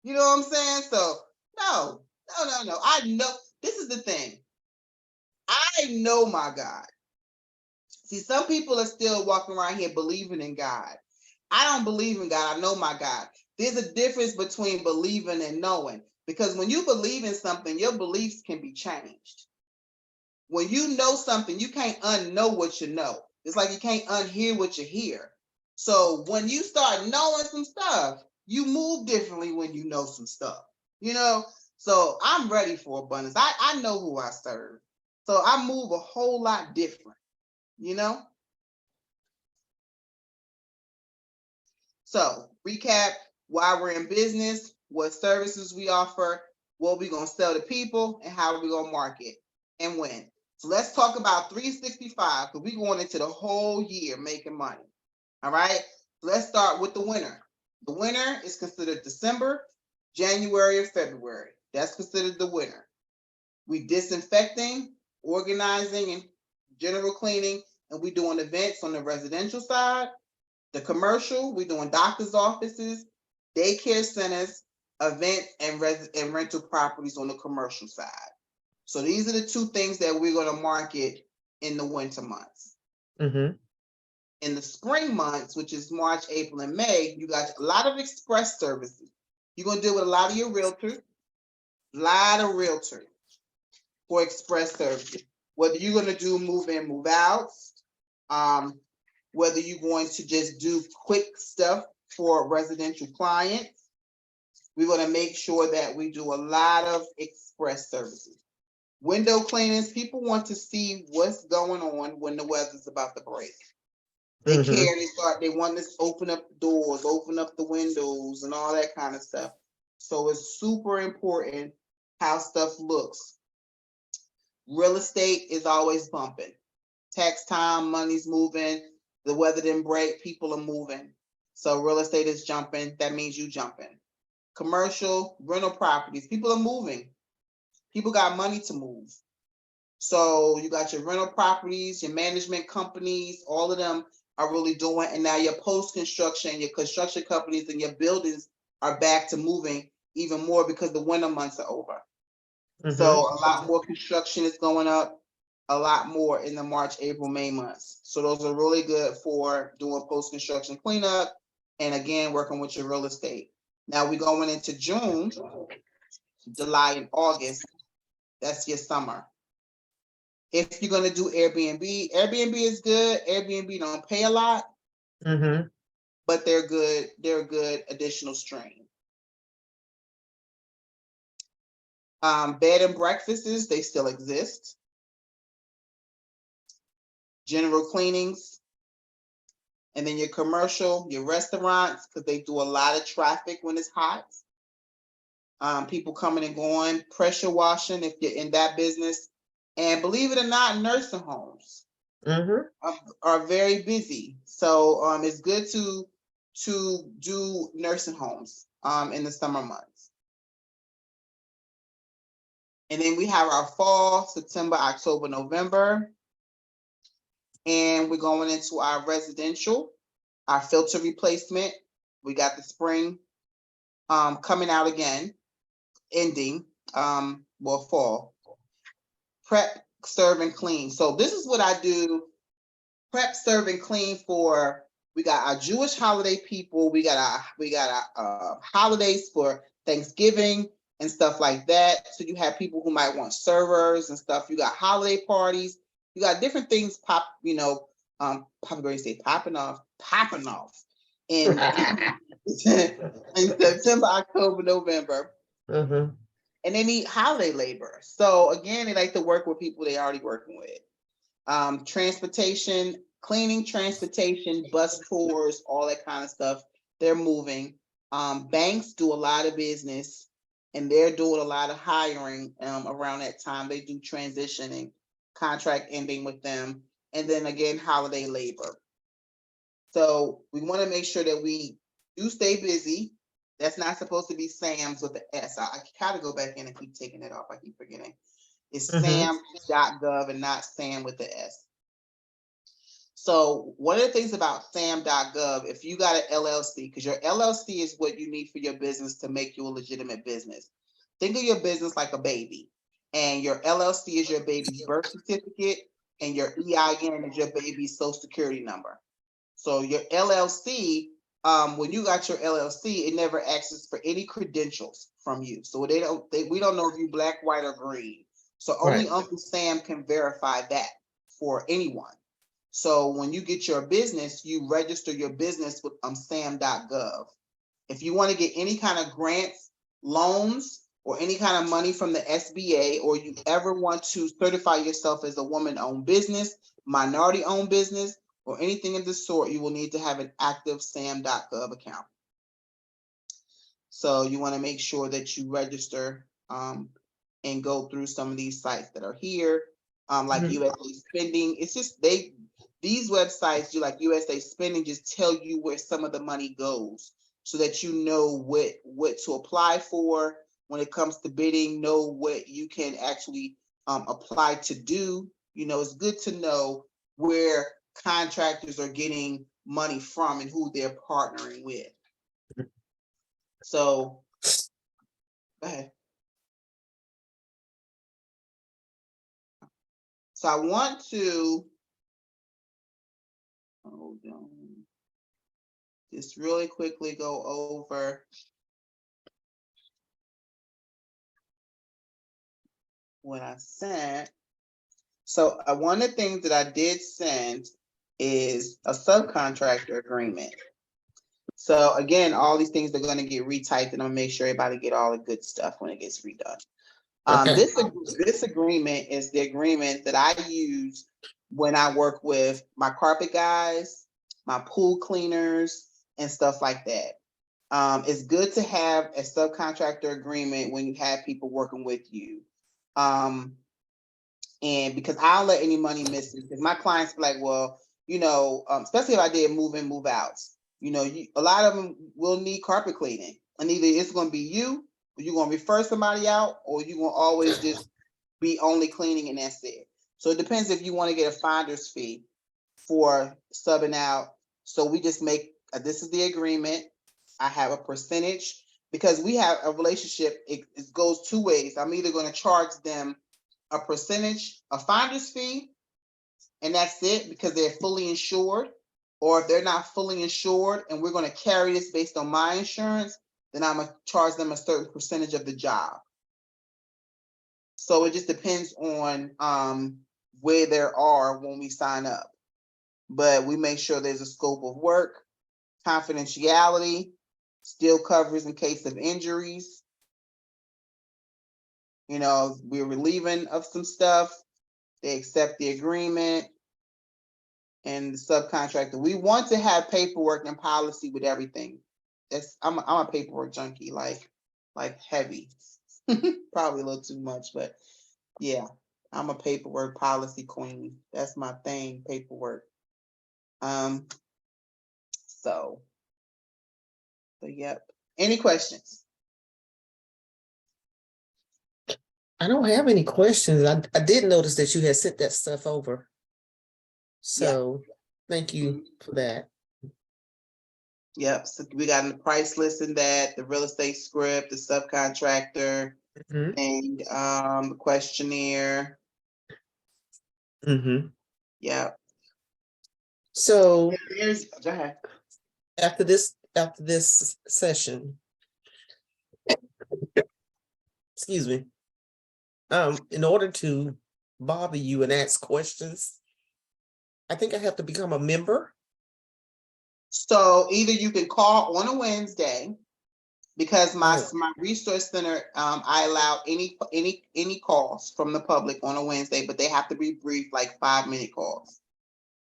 You know what I'm saying? So no. I know. This is the thing. I know my God. See, some people are still walking around here believing in God. I don't believe in God. I know my God. There's a difference between believing and knowing. Because when you believe in something, your beliefs can be changed. When you know something, you can't unknow what you know. It's like you can't unhear what you hear. So when you start knowing some stuff, you move differently when you know some stuff. You know? So I'm ready for abundance. I know who I serve. So I move a whole lot different, you know? So recap why we're in business, what services we offer, what we're going to sell to people, and how we're going to market and when. So let's talk about 365 because we're going into the whole year making money. All right. So let's start with the winter. The winter is considered December, January, or February. That's considered the winter. We disinfecting, organizing, and general cleaning, and we doing events on the residential side. The commercial, we're doing doctor's offices, daycare centers, event and rental properties on the commercial side. So these are the two things that we're going to market in the winter months. Mm-hmm. In the spring months, which is March, April, and May, you got a lot of express services. You're going to deal with a lot of your realtors, for express services. Whether you're going to do move in, move outs, whether you're going to just do quick stuff for residential clients, we're going to make sure that we do a lot of express services. Window cleanings, people want to see what's going on when the weather's about to break. They care, they want to open up doors, open up the windows and all that kind of stuff. So it's super important how stuff looks. Real estate is always bumping. Tax time, money's moving, the weather didn't break, people are moving. So real estate is jumping, that means you jumping. Commercial, rental properties, people are moving. People got money to move. So you got your rental properties, your management companies, all of them are really doing, and now your post-construction, your construction companies and your buildings are back to moving even more because the winter months are over. So a lot more construction is going up, a lot more in the March, April, May months. So those are really good for doing post-construction cleanup and again, working with your real estate. Now we're going into June, July, and August. That's your summer. If you're going to do Airbnb, Airbnb is good. Airbnb don't pay a lot, but they're good. They're a good additional stream. Bed and breakfasts, they still exist. General cleanings. And then your commercial, your restaurants, because they do a lot of traffic when it's hot. People coming and going, pressure washing if you're in that business. And believe it or not, nursing homes are very busy. So it's good to do nursing homes in the summer months. And then we have our fall, September, October, November. And we're going into our residential, our filter replacement. We got the spring coming out again, ending, fall. Prep, serve, and clean. So this is what I do. Prep, serve, and clean for, we got our Jewish holiday people. We got our holidays for Thanksgiving and stuff like that. So you have people who might want servers and stuff. You got holiday parties. You got different things popping off in September, October, November. And they need holiday labor. So again, they like to work with people they already working with. Transportation, cleaning, transportation, bus tours, all that kind of stuff. They're moving. Banks do a lot of business and they're doing a lot of hiring around that time. They do transitioning, contract ending with them, and then again, holiday labor. So we want to make sure that we do stay busy. That's not supposed to be Sam's with the S. I gotta go back in and keep taking it off. I keep forgetting. It's sam.gov and not Sam with the S. So one of the things about sam.gov, if you got an LLC, because your LLC is what you need for your business to make you a legitimate business. Think of your business like a baby, and your LLC is your baby's birth certificate, and your EIN is your baby's social security number. So your LLC, when you got your LLC, it never asks for any credentials from you. So we don't know if you black, white, or green. So only Uncle Sam can verify that for anyone. So when you get your business, you register your business with sam.gov. If you want to get any kind of grants, loans, or any kind of money from the SBA, or you ever want to certify yourself as a woman-owned business, minority-owned business, or anything of the sort, you will need to have an active sam.gov account. So you want to make sure that you register and go through some of these sites that are here, like USA Spending. It's just these websites, you like USA Spending, just tell you where some of the money goes so that you know what to apply for when it comes to bidding, know what you can actually apply to do. You know, it's good to know where contractors are getting money from and who they're partnering with. So, go ahead. So I want to, hold on, just really quickly go over what I sent. So one of the things that I did send is a subcontractor agreement. So again, all these things are going to get retyped, and I'm gonna make sure everybody get all the good stuff when it gets redone. This agreement is the agreement that I use when I work with my carpet guys, my pool cleaners, and stuff like that. It's good to have a subcontractor agreement when you have people working with you. And because I'll let any money miss, because my clients be like, well, you know, especially if I did move in, move outs, you know, a lot of them will need carpet cleaning, and either it's going to be you, or you're going to refer somebody out, or you're going to always just be only cleaning and that's it. So it depends if you want to get a finder's fee for subbing out. So we just make, this is the agreement. I have a percentage because we have a relationship. It goes two ways. I'm either going to charge them a percentage, a finder's fee, and that's it because they're fully insured, or if they're not fully insured and we're going to carry this based on my insurance, then I'm going to charge them a certain percentage of the job. So it just depends on where they are when we sign up. But we make sure there's a scope of work, confidentiality, still covers in case of injuries. You know, we're relieving of some stuff. They accept the agreement and the subcontractor. We want to have paperwork and policy with everything. I'm a paperwork junkie, like heavy. Probably a little too much, but yeah, I'm a paperwork policy queen. That's my thing, paperwork. So yep. Any questions? I don't have any questions. I did notice that you had sent that stuff over. So thank you for that. Yep. So we got the price list in that, the real estate script, the subcontractor, and the questionnaire. Yep. So go ahead. After this session, excuse me, in order to bother you and ask questions, I think I have to become a member. So either you can call on a Wednesday, because my resource center, I allow any calls from the public on a Wednesday, but they have to be brief, like 5-minute calls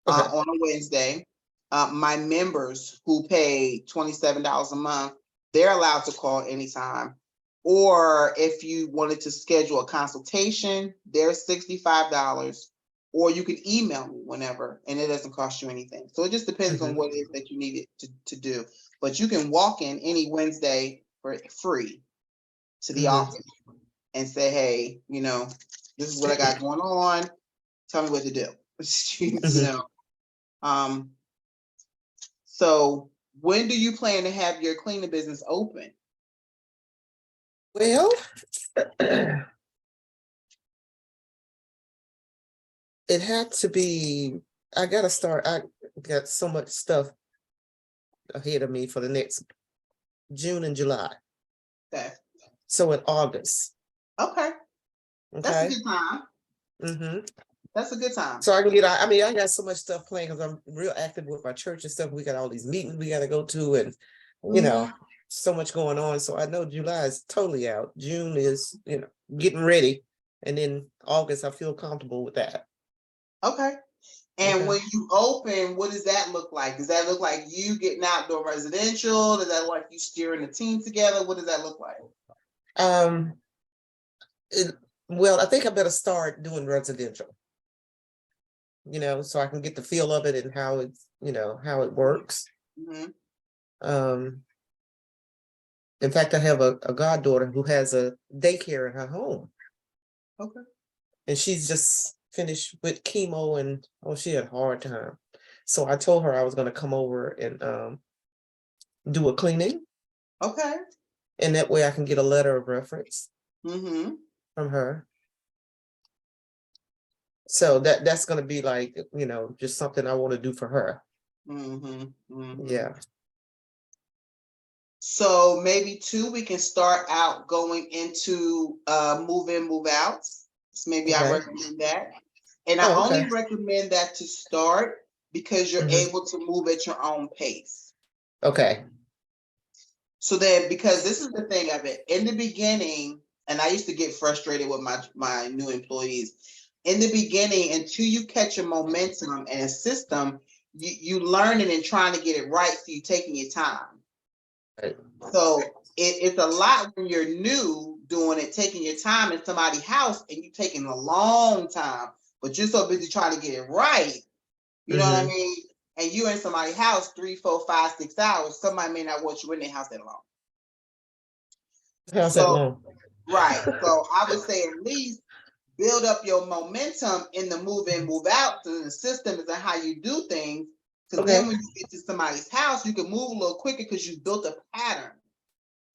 on a Wednesday. My members who pay $27 a month, they're allowed to call anytime. Or if you wanted to schedule a consultation, they're $65. Or you can email me whenever, and it doesn't cost you anything. So it just depends on what it is that you need it to do. But you can walk in any Wednesday for free to the office and say, hey, this is what I got going on. Tell me what to do. So when do you plan to have your cleaning business open? Well, it had to be, I got so much stuff ahead of me for the next June and July. Okay. So in August. Okay. That's a good time. That's a good time. So I can I got so much stuff playing because I'm real active with my church and stuff. We got all these meetings we got to go to, and so much going on. So I know July is totally out. June is, getting ready. And then August, I feel comfortable with that. Okay. And when you open, what does that look like? Does that look like you getting outdoor residential? Does that look like you steering the team together? What does that look like? Well, I think I better start doing residential, so I can get the feel of it and how it's, how it works. In fact, I have a goddaughter who has a daycare in her home. Okay. And she's just finished with chemo, and she had a hard time. So I told her I was going to come over and do a cleaning. Okay. And that way I can get a letter of reference from her. So that's going to be like, just something I want to do for her. Yeah. So maybe too, we can start out going into move in, move outs. So maybe I recommend that. And I only recommend that to start because you're able to move at your own pace. Okay. So then, because this is the thing of it, in the beginning, and I used to get frustrated with my new employees. In the beginning, until you catch a momentum and a system, you learning and trying to get it right, so you're taking your time. Right. So it's a lot when you're new doing it, taking your time in somebody's house, and you taking a long time, but you're so busy trying to get it right. You know what I mean? And you're in somebody's house 3, 4, 5, 6 hours. Somebody may not want you in their house that long. Right. So I would say at least build up your momentum in the move in, move out, so the systems and how you do things. Because then when you get to somebody's house, you can move a little quicker because you built a pattern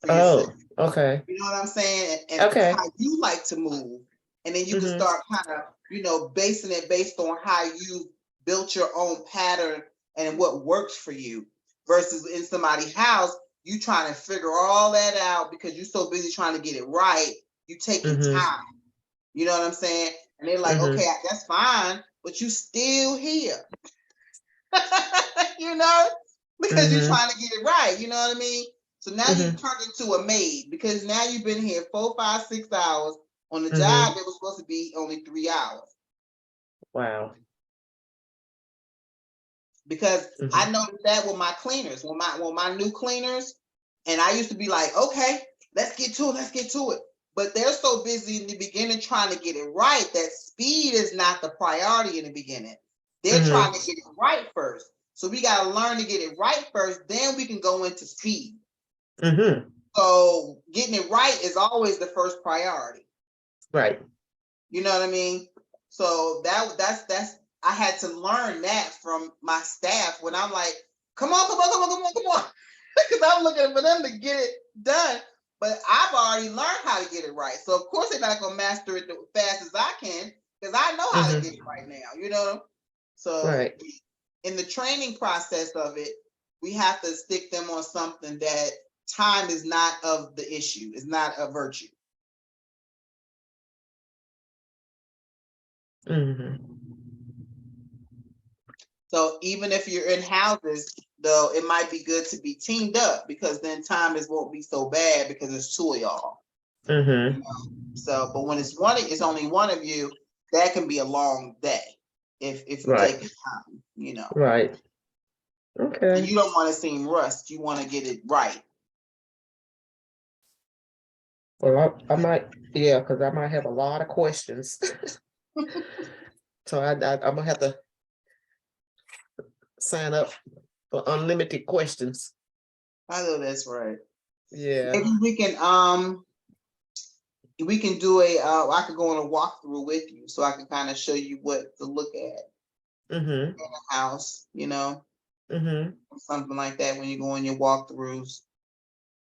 for yourself. Okay. You know what I'm saying? And how you like to move. And then you can start kind of, basing it based on how you built your own pattern and what works for you. Versus in somebody's house, you trying to figure all that out because you're so busy trying to get it right. You taking time. You know what I'm saying? And they're like, okay, that's fine, but you still here. Because you're trying to get it right. You know what I mean? So now you've turned into a maid because now you've been here 4, 5, 6 hours on the job that was supposed to be only 3 hours. Wow. Because I noticed that with my cleaners, with my new cleaners, and I used to be like, okay, let's get to it. But they're so busy in the beginning trying to get it right that speed is not the priority in the beginning. They're trying to get it right first. So we got to learn to get it right first, then we can go into speed. So getting it right is always the first priority. Right. You know what I mean? So that's I had to learn that from my staff when I'm like, come on. Because I'm looking for them to get it done. But I've already learned how to get it right. So of course they're not gonna master it as fast as I can, because I know how to get it right now, So in the training process of it, we have to stick them on something that time is not of the issue, it's not a virtue. So even if you're in houses, though, it might be good to be teamed up because then time won't be so bad because there's 2 of y'all. So, but when it's only one of you, that can be a long day if you take your time, Right. Okay. And you don't want to seem rushed. You want to get it right. Well, I might, yeah, because I might have a lot of questions. So I'm gonna have to sign up for unlimited questions. I know that's right. Yeah. Maybe we can do I could go on a walkthrough with you so I can kind of show you what to look at Mm-hmm. in the house, Mm-hmm. something like that when you go on your walkthroughs.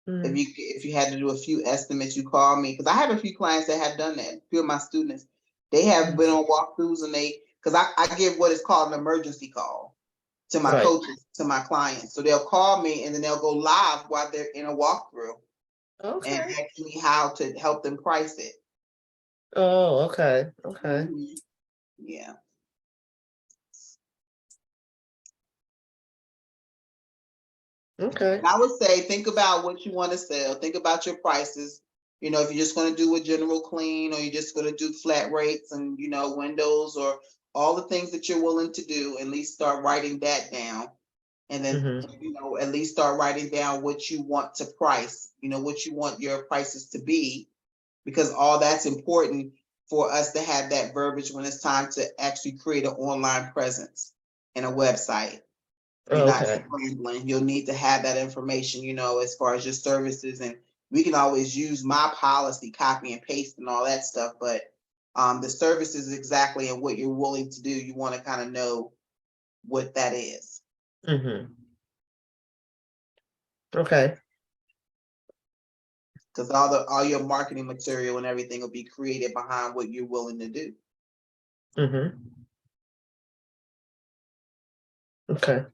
Mm-hmm. If you had to do a few estimates, you call me because I have a few clients that have done that. A few of my students, they have been on walkthroughs and because I give what is called an emergency call to my Right. coaches, to my clients. So they'll call me and then they'll go live while they're in a walkthrough and Okay. ask me how to help them price it. Oh, okay. Okay. Mhm. Yeah. Okay. And I would say, think about what you want to sell. Think about your prices. If you're just going to do a general clean or you're just going to do flat rates and, windows or all the things that you're willing to do, at least start writing that down. And then, Mm-hmm. at least start writing down what you want to price, what you want your prices to be, because all that's important for us to have that verbiage when it's time to actually create an online presence and a website. You're not Okay. scrambling. You'll need to have that information, as far as your services. And we can always use my policy, copy and paste and all that stuff. But the services exactly and what you're willing to do, you want to kind of know what that is. Mm-hmm. Okay. Because all your marketing material and everything will be created behind what you're willing to do. Mm-hmm. Okay.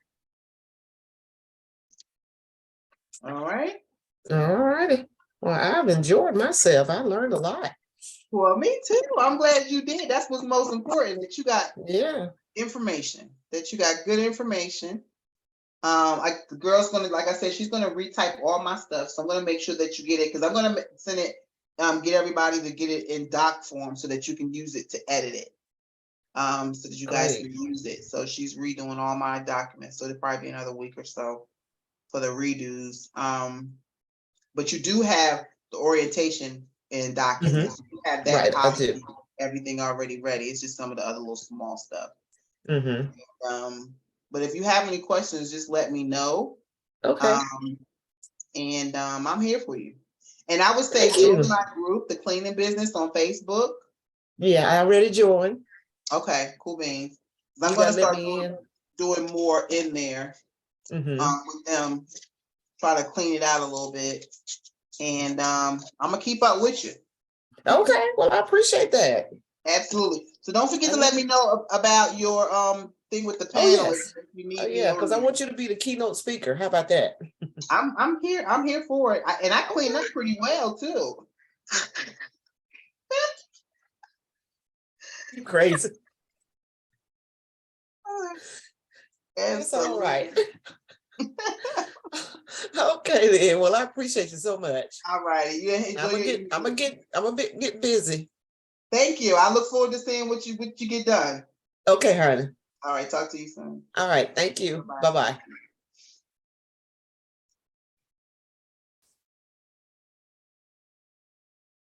All right. All righty. Well, I've enjoyed myself. I learned a lot. Well, me too. I'm glad you did. That's what's most important, that you got information, that you got good information. The girl's gonna, like I said, she's gonna retype all my stuff. So I'm gonna make sure that you get it because I'm gonna send it, get everybody to get it in doc form so that you can use it to edit it. So that you guys can use it. So she's redoing all my documents. So it'll probably be another week or so for the redos. But you do have the orientation in documents. You have that Right, I policy, do. everything already ready. It's just some of the other little small stuff. Mm-hmm. But if you have any questions, just let me know. Okay. And I'm here for you. And I would say Thank you. join my group, The Cleaning Business, on Facebook. Yeah, I already joined. Okay, cool beans. I'm You going to gotta let start me in. doing more in there with them, try to clean it out a little bit. And I'm going to keep up with you. Okay, well, I appreciate that. Absolutely. So don't forget to let me know about your thing with the Oh, panel. yes. If you need Oh, me yeah, on because I there. want you to be the keynote speaker. How about that? I'm here. I'm here for it. And I clean up pretty well too. You crazy. That's all right. Okay then. Well, I appreciate you so much. All right. You enjoy I'm gonna get busy. Thank you. I look forward to seeing what you get done. Okay, honey. All right. Talk to you soon. All right. Thank you. Bye-bye.